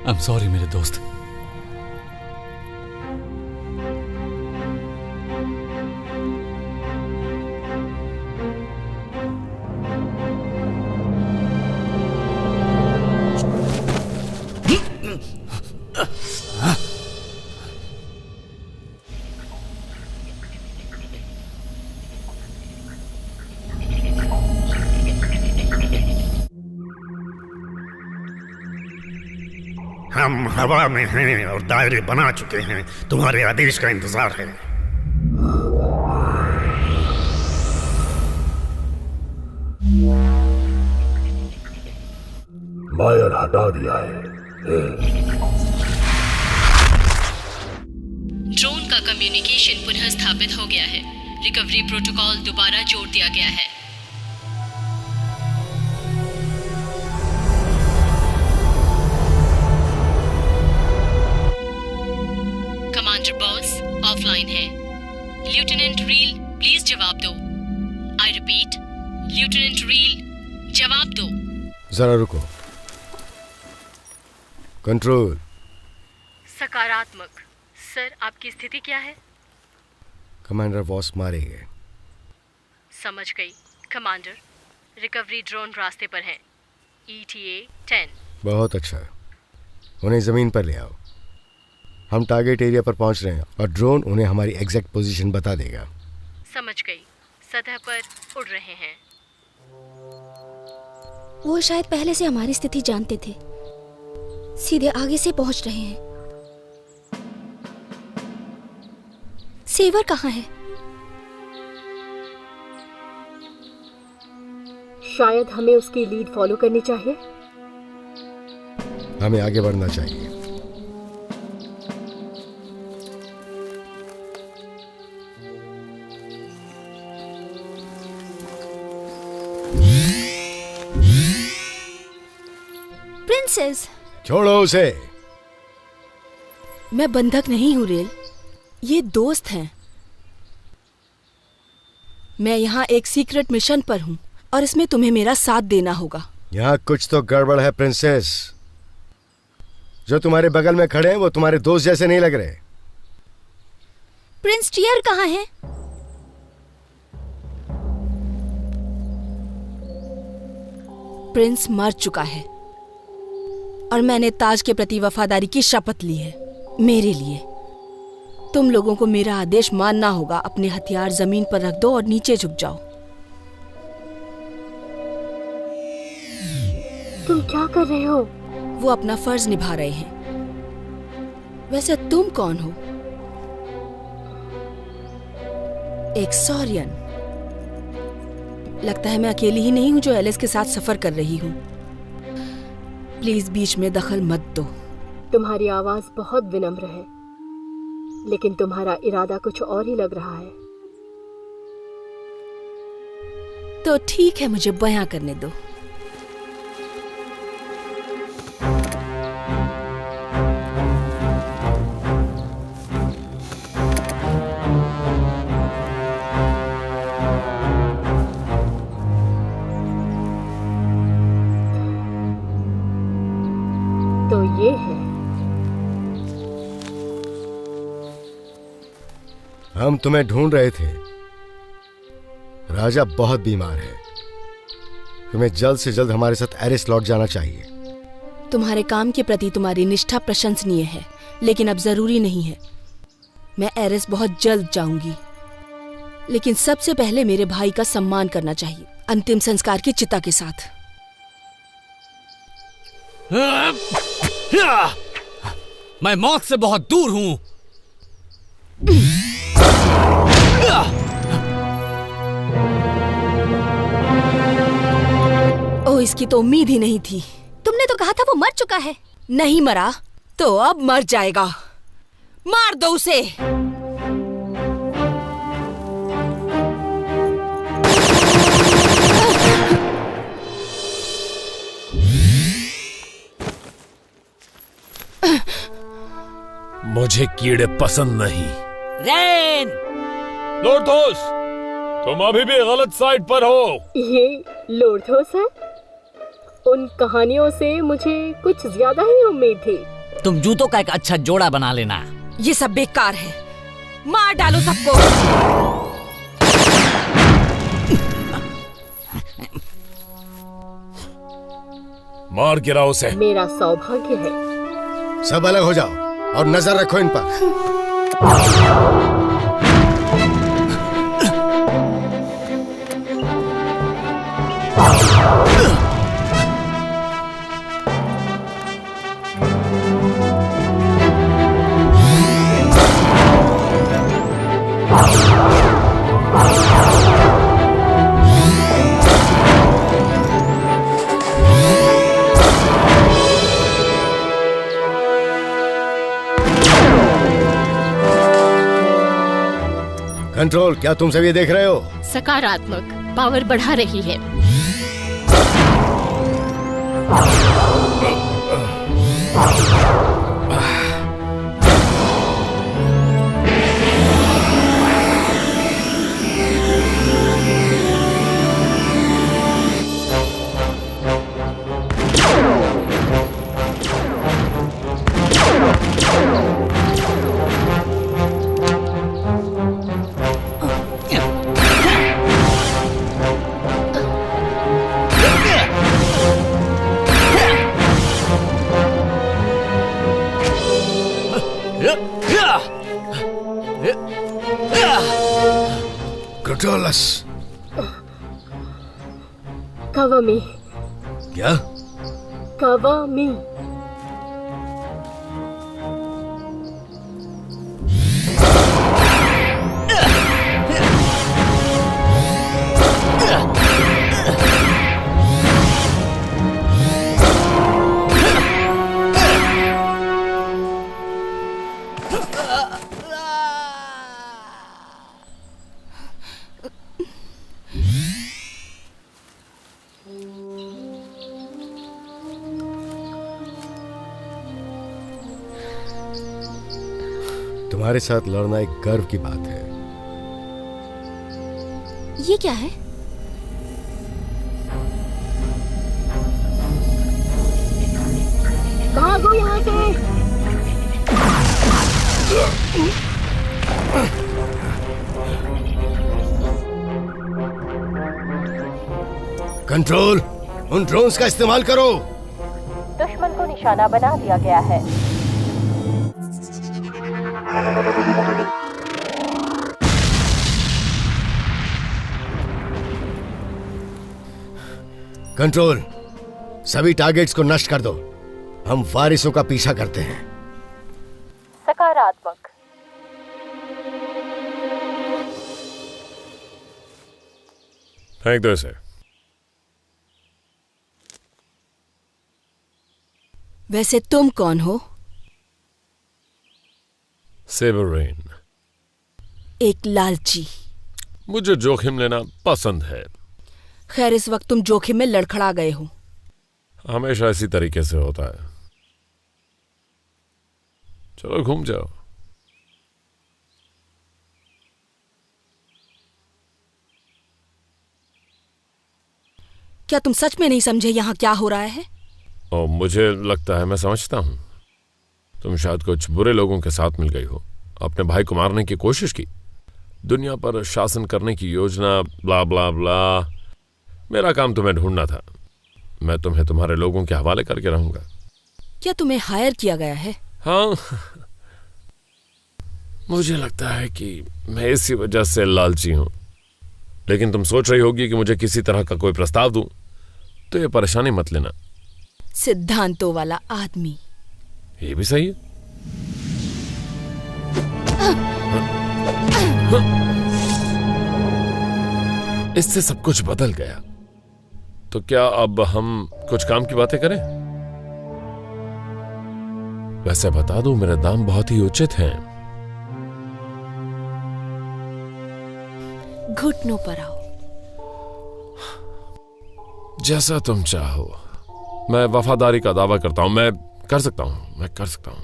I'm sorry मेरे दोस्त। हम हवा में हैं और दायरे बना चुके हैं। तुम्हारे आदेश का इंतजार है। मायर हटा दिया है। ड्रोन का कम्युनिकेशन पुनः स्थापित हो गया है। रिकवरी प्रोटोकॉल दोबारा जोड़ दिया गया है। कमांडर बॉस ऑफलाइन है। लेफ्टिनेंट रील प्लीज जवाब दो। आई रिपीट, लेफ्टिनेंट रील जवाब दो। जरा रुको। कंट्रोल। सकारात्मक। सर, आपकी स्थिति क्या है? कमांडर बॉस मारे गए। समझ गई कमांडर। रिकवरी ड्रोन रास्ते पर हैं। ETA 10। बहुत अच्छा, उन्हें जमीन पर ले आओ। हम टारगेट एरिया पर पहुंच रहे हैं और ड्रोन उन्हें हमारी एग्जैक्ट पोजीशन बता देगा। समझ गई। सतह पर उड़ रहे हैं। वो शायद पहले से हमारी स्थिति जानते थे। सीधे आगे से पहुंच रहे हैं। सेवर कहाँ है? शायद हमें उसकी लीड फॉलो करनी चाहिए। हमें आगे बढ़ना चाहिए। प्रिंसेस, छोड़ो उसे। मैं बंधक नहीं हूं रेल, ये दोस्त हैं। मैं यहाँ एक सीक्रेट मिशन पर हूँ और इसमें तुम्हें मेरा साथ देना होगा। यहाँ कुछ तो गड़बड़ है प्रिंसेस। जो तुम्हारे बगल में खड़े हैं वो तुम्हारे दोस्त जैसे नहीं लग रहे। प्रिंस टियर कहाँ है? प्रिंस मर चुका है और मैंने ताज के प्रति वफादारी की शपथ ली है। मेरे लिए तुम लोगों को मेरा आदेश मानना होगा। अपने हथियार जमीन पर रख दो और नीचे झुक जाओ। तुम क्या कर रहे हो? वो अपना फर्ज निभा रहे हैं। वैसे तुम कौन हो? एक सॉरियन। लगता है मैं अकेली ही नहीं हूं जो एलिस के साथ सफर कर रही हूं। प्लीज बीच में दखल मत दो। तुम्हारी आवाज बहुत विनम्र है, लेकिन तुम्हारा इरादा कुछ और ही लग रहा है। तो ठीक है, मुझे बयां करने दो। तो ये है। हम तुम्हें ढूंढ रहे थे। राजा बहुत बीमार है। तुम्हें जल्द से जल्द हमारे साथ एरिस लौट जाना चाहिए। तुम्हारे काम के प्रति तुम्हारी निष्ठा प्रशंसनीय है, लेकिन अब जरूरी नहीं है। मैं एरिस बहुत जल्द जाऊंगी, लेकिन सबसे पहले मेरे भाई का सम्मान करना चाहिए, अंतिम संस्कार की चिता के साथ। मैं मौत से बहुत दूर हूं। ओ, इसकी तो उम्मीद ही नहीं थी। तुमने तो कहा था वो मर चुका है। नहीं मरा तो अब मर जाएगा। मार दो उसे। मुझे कीड़े पसंद नहीं। रेन! लोर्थोस, तुम अभी भी गलत साइड पर हो। ये लोर्थोस है? उन कहानियों से मुझे कुछ ज्यादा ही उम्मीद थी। तुम जूतों का एक अच्छा जोड़ा बना लेना। ये सब बेकार है। मार डालो सबको। मार गिराओ उसे। मेरा सौभाग्य है। सब अलग हो जाओ और नजर रखो इन पर। कंट्रोल, क्या तुम सब ये देख रहे हो? सकारात्मक पावर बढ़ा रही है। ग्रोटोलस। कवामी। क्या? कवामी। तुम्हारे साथ लड़ना एक गर्व की बात है। ये क्या है? भागो यहाँ से। कंट्रोल, उन ड्रोन्स का इस्तेमाल करो। दुश्मन को निशाना बना दिया गया है। कंट्रोल, सभी टारगेट्स को नष्ट कर दो। हम वारिसों का पीछा करते हैं। सकारात्मक। फेंक दो इसे। वैसे तुम कौन हो? Saber Rain. एक लालची। मुझे जोखिम लेना पसंद है। खैर, इस वक्त तुम जोखिम में लड़खड़ा गए हो। हमेशा इसी तरीके से होता है। चलो घूम जाओ। क्या तुम सच में नहीं समझे यहाँ क्या हो रहा है? और मुझे लगता है मैं समझता हूं। तुम शायद कुछ बुरे लोगों के साथ मिल गई हो, अपने भाई को मारने की कोशिश की, दुनिया पर शासन करने की योजना, ब्ला ब्ला ब्ला। मेरा काम तुम्हें ढूंढना था। मैं तुम्हें तुम्हारे लोगों के हवाले करके रहूंगा। क्या तुम्हें हायर किया गया है? हाँ, मुझे लगता है कि मैं इसी वजह से लालची हूं। लेकिन तुम सोच रही होगी कि मुझे किसी तरह का कोई प्रस्ताव दूं, तो ये परेशानी मत लेना। सिद्धांतों वाला आदमी। ये भी सही है। इससे सब कुछ बदल गया। तो क्या अब हम कुछ काम की बातें करें? वैसे बता दूं, मेरे दाम बहुत ही उचित हैं। घुटनों पर आओ। जैसा तुम चाहो। मैं वफादारी का दावा करता हूं। मैं कर सकता हूं।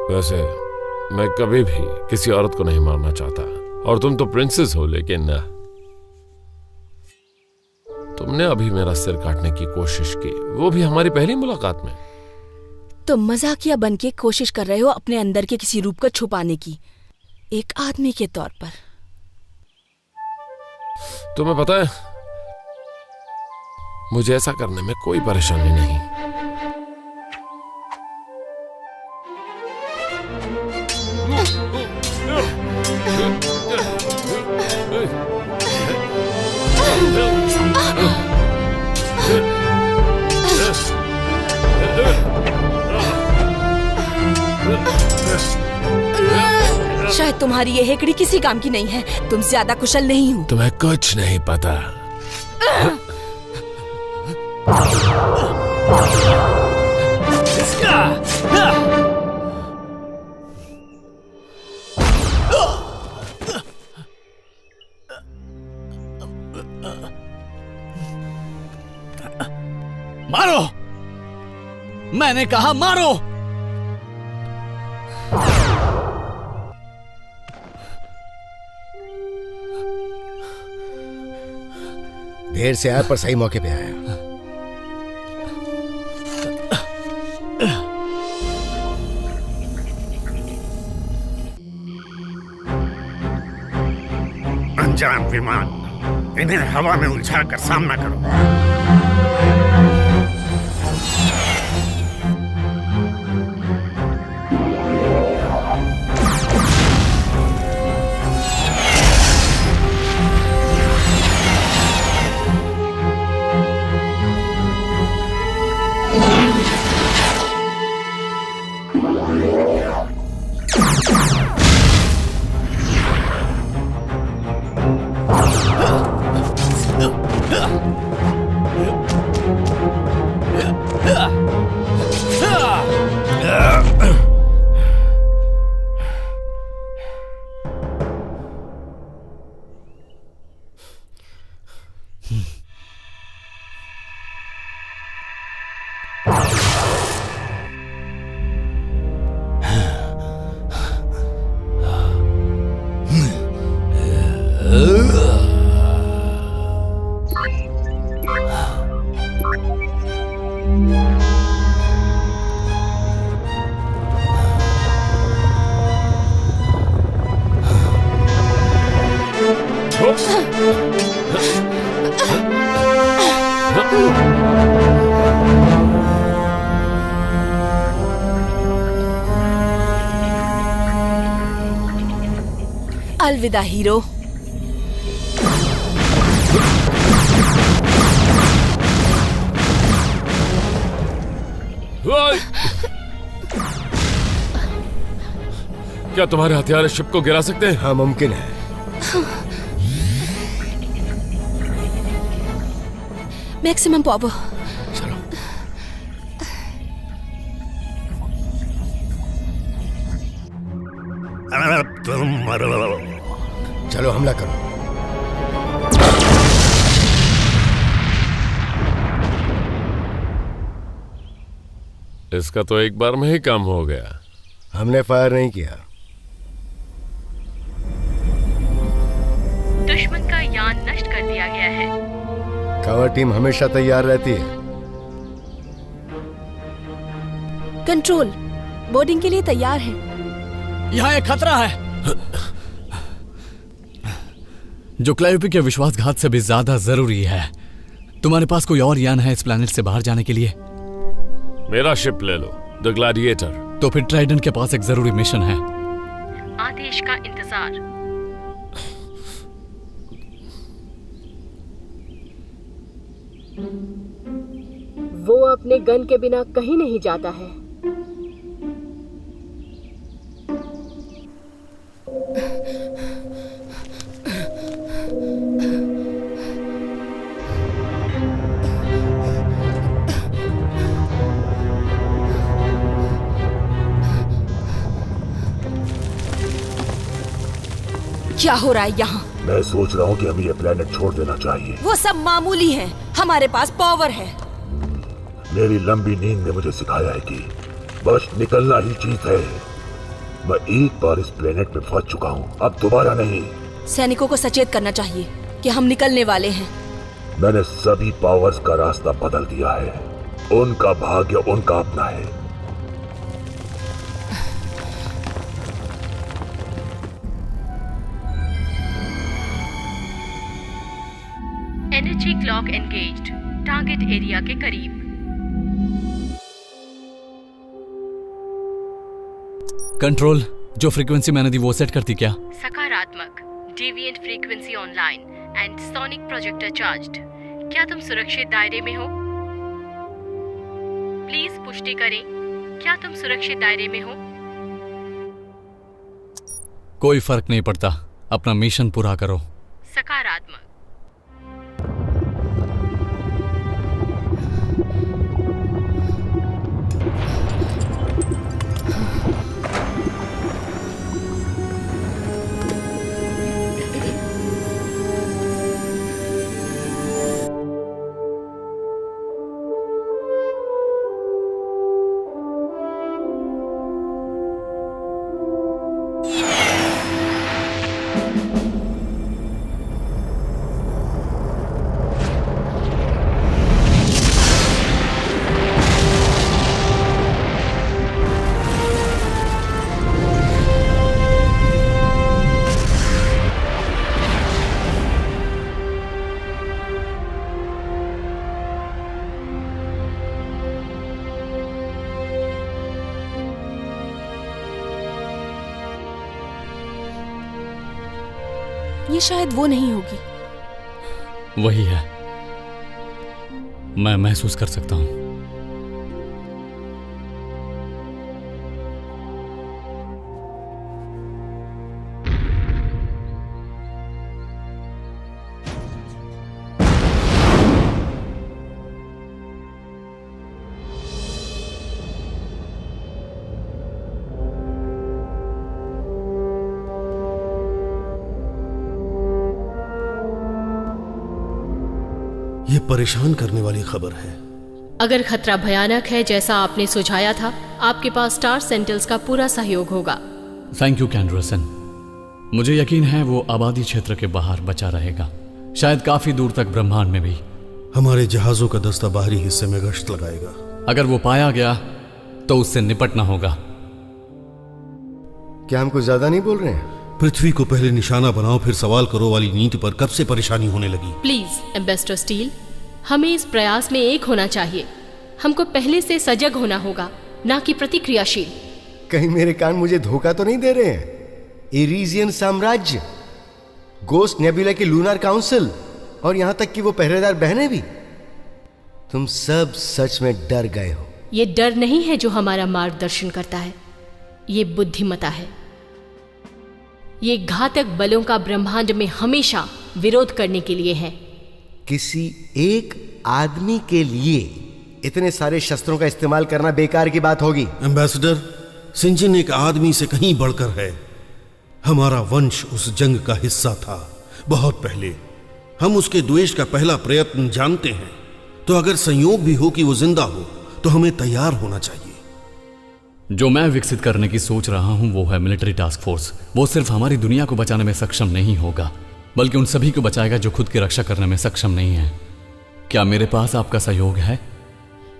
वैसे मैं कभी भी किसी औरत को नहीं मारना चाहता, और तुम तो प्रिंसेस हो, लेकिन तुमने अभी मेरा सिर काटने की कोशिश की, वो भी हमारी पहली मुलाकात में। तुम मजाकिया बन के कोशिश कर रहे हो अपने अंदर के किसी रूप को छुपाने की, एक आदमी के तौर पर। तुम्हें पता है, मुझे ऐसा करने में कोई परेशानी नहीं। शायद तुम्हारी ये हेकड़ी किसी काम की नहीं है। तुम ज्यादा कुशल नहीं हो। तुम्हें कुछ नहीं पता। मारो! मैंने कहा मारो! देर से आया पर सही मौके पे आया। अनजान विमान, इन्हें हवा में उलझाकर सामना करो। अलविदा हीरो। क्या तुम्हारे हथियार शिप को गिरा सकते हैं? हाँ, मुमकिन है। Maximum power. चलो। अब तुम मरो। चलो हमला करो। इसका तो एक बार में ही काम हो गया। हमने फायर नहीं किया। दुश्मन का यान नष्ट कर दिया गया है। कवर टीम हमेशा तैयार रहती है। कंट्रोल, बोर्डिंग के लिए तैयार है। यहाँ एक खतरा है जो क्लायोपी के विश्वासघात से भी ज्यादा जरूरी है। तुम्हारे पास कोई और यान है इस प्लेनेट से बाहर जाने के लिए? मेरा शिप ले लो, द ग्लैडिएटर। तो फिर ट्राइडेंट के पास एक जरूरी मिशन है। आदेश का इंतजार। वो अपने गन के बिना कहीं नहीं जाता है। क्या हो रहा है यहाँ? मैं सोच रहा हूँ कि हमें ये प्लेनेट छोड़ देना चाहिए। वो सब मामूली है, हमारे पास पावर है। मेरी लंबी नींद ने मुझे सिखाया है कि बस निकलना ही जीत है। मैं एक बार इस प्लेनेट में फंस चुका हूँ, अब दोबारा नहीं। सैनिकों को सचेत करना चाहिए कि हम निकलने वाले हैं। मैंने सभी पावर्स का रास्ता बदल दिया है। उनका भाग्य उनका अपना है। Energy clock engaged, target area के करीब। कंट्रोल, जो फ्रीक्वेंसी मैंने दी वो सेट करती क्या? सकारात्मक, deviant frequency online and sonic projector charged. क्या तुम सुरक्षित दायरे में हो? प्लीज पुष्टि करें, क्या तुम सुरक्षित दायरे में हो? कोई फर्क नहीं पड़ता, अपना मिशन पूरा करो। सकारात्मक। ये शायद वो नहीं होगी। वही है, मैं महसूस कर सकता हूं। ये परेशान करने वाली खबर है। अगर खतरा भयानक है जैसा आपने सुझाया था, आपके पास स्टार सेंटिनल्स का पूरा सहयोग होगा। थैंक यू कैंड्रसन। मुझे यकीन है वो आबादी क्षेत्र के बाहर बचा रहेगा, शायद काफी दूर तक ब्रह्मांड में भी। हमारे जहाजों का दस्ता बाहरी हिस्से में गश्त लगाएगा। अगर वो पाया गया तो उससे निपटना होगा। क्या हम कुछ ज्यादा नहीं बोल रहे हैं? पृथ्वी को पहले निशाना बनाओ फिर सवाल करो वाली नीति पर कब से परेशानी होने लगी? प्लीज एम्बेसडर स्टील, हमें इस प्रयास में एक होना चाहिए। हमको पहले से सजग होना होगा, ना कि प्रतिक्रियाशील। कहीं मेरे कान मुझे धोखा तो नहीं दे रहे हैं? एरिजियन साम्राज्य, गोस्ट नेबुला की लूनार काउंसिल और यहां तक कि वो पहरेदार बहनें भी, तुम सब सच में डर गए हो। ये डर नहीं है जो हमारा मार्गदर्शन करता है, ये बुद्धिमता है। ये घातक बलों का ब्रह्मांड में हमेशा विरोध करने के लिए है। किसी एक आदमी के लिए इतने सारे शस्त्रों का इस्तेमाल करना बेकार की बात होगी। एम्बेसडर, सिंजन एक आदमी से कहीं बढ़कर है। हमारा वंश उस जंग का हिस्सा था बहुत पहले। हम उसके द्वेष का पहला प्रयत्न जानते हैं, तो अगर संयोग भी हो कि वो जिंदा हो तो हमें तैयार होना चाहिए। जो मैं विकसित करने की सोच रहा हूं वो है मिलिट्री टास्क फोर्स। वो सिर्फ हमारी दुनिया को बचाने में सक्षम नहीं होगा, बल्कि उन सभी को बचाएगा जो खुद की रक्षा करने में सक्षम नहीं है। क्या मेरे पास आपका सहयोग है?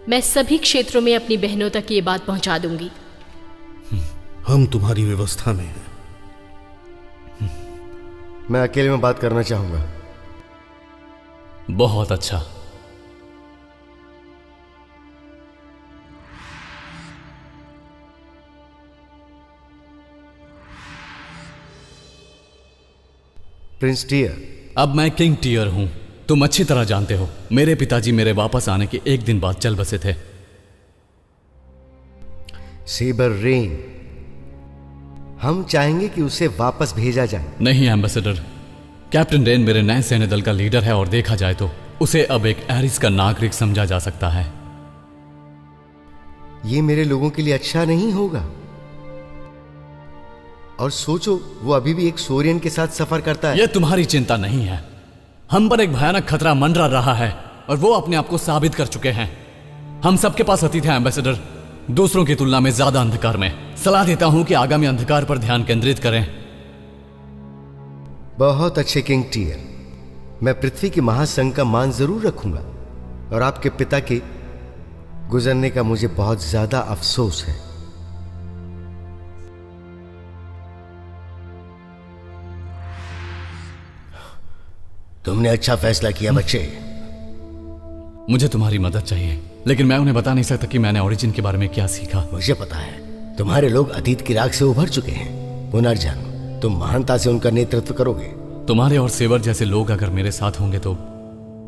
मैं सभी क्षेत्रों में अपनी बहनों तक ये बात पहुंचा दूंगी। हम तुम्हारी व्यवस्था में हैं। मैं अकेले में बात करना चाहूंगा। बहुत अच्छा। Prince Tier. अब मैं किंग टियर हूं। तुम अच्छी तरह जानते हो, मेरे पिताजी मेरे वापस आने के एक दिन बाद चल बसे थे। सेबर रेन, हम चाहेंगे कि उसे वापस भेजा जाए। नहीं एम्बेसडर, कैप्टन रेन मेरे नए सैन्य दल का लीडर है और देखा जाए तो उसे अब एक एरिस का नागरिक समझा जा सकता है। ये मेरे लोगों के लिए अच्छा नहीं होगा। और सोचो, वो अभी भी एक सोरियन के साथ सफर करता है। यह तुम्हारी चिंता नहीं है। हम पर एक भयानक खतरा मंडरा रहा है और वो अपने आप को साबित कर चुके हैं। हम सबके पास अतीत है एम्बेसडर, दूसरों की तुलना में ज्यादा अंधकार में। सलाह देता हूं कि आगामी अंधकार पर ध्यान केंद्रित करें। बहुत अच्छे किंग टियर, मैं पृथ्वी के महासंघ का मान जरूर रखूंगा और आपके पिता के गुजरने का मुझे बहुत ज्यादा अफसोस है। तुमने अच्छा फैसला किया बच्चे। मुझे तुम्हारी मदद चाहिए, लेकिन मैं उन्हें बता नहीं सकता कि मैंने ओरिजिन के बारे में क्या सीखा। मुझे पता है, तुम्हारे लोग अतीत की राख से उभर चुके हैं। पुनर्जन्म, तुम महानता से उनका नेतृत्व करोगे। तुम्हारे और सेवर जैसे लोग अगर मेरे साथ होंगे तो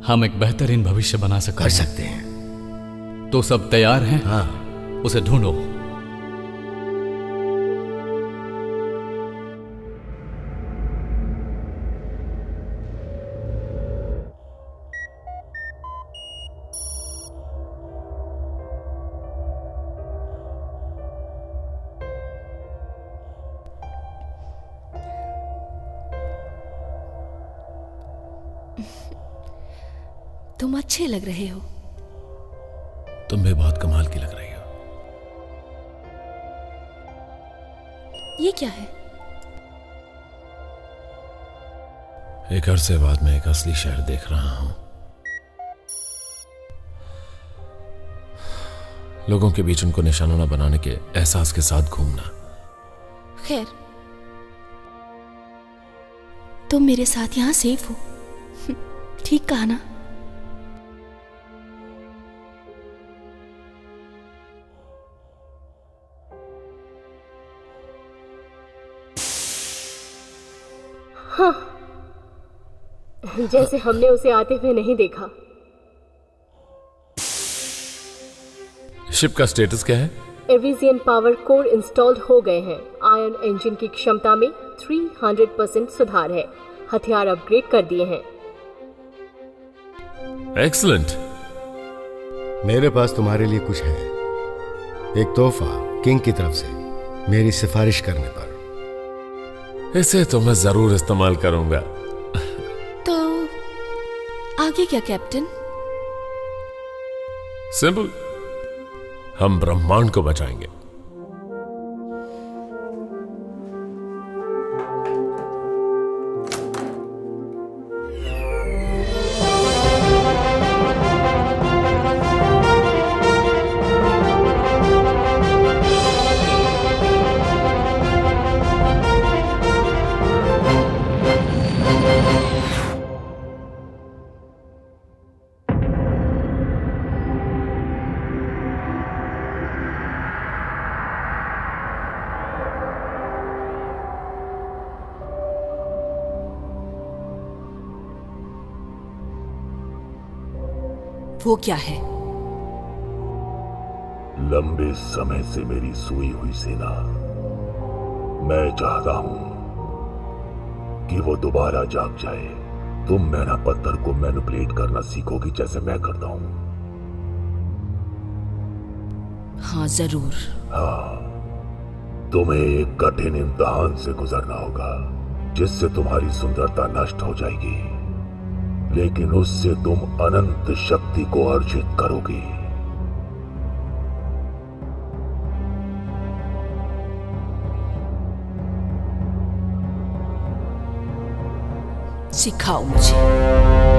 हम एक बेहतरीन भविष्य बना सकते हैं। तो सब तैयार हैं? हाँ। उसे ढूंढो। तुम अच्छे लग रहे हो। तुम भी बहुत कमाल की लग रही हो। ये क्या है? एक अरसे बाद मैं एक असली शहर देख रहा हूं। लोगों के बीच उनको निशाना बनाने के एहसास के साथ घूमना। खैर, तुम मेरे साथ यहां सेफ हो। ठीक कहा ना? हाँ, जैसे हमने उसे आते हुए नहीं देखा। शिप का स्टेटस क्या है? एविजियन पावर कोर इंस्टॉल्ड हो गए हैं। आयरन इंजन की क्षमता में 300% सुधार है। हथियार अपग्रेड कर दिए हैं। एक्सीलेंट। मेरे पास तुम्हारे लिए कुछ है, एक तोहफा किंग की तरफ से मेरी सिफारिश करने पर। इसे तो मैं जरूर इस्तेमाल करूंगा। तो आगे क्या कैप्टन? सिंपल, हम ब्रह्मांड को बचाएंगे। वो क्या है? लंबे समय से मेरी सोई हुई सेना, मैं चाहता हूं कि वो दोबारा जाग जाए। तुम मैना पत्थर को मैनिपुलेट करना सीखोगी जैसे मैं करता हूं। हाँ जरूर। हाँ, तुम्हें एक कठिन इम्तिहान से गुजरना होगा जिससे तुम्हारी सुंदरता नष्ट हो जाएगी, लेकिन उससे तुम अनंत शक्ति को अर्जित करोगी। सिखाओ मुझे।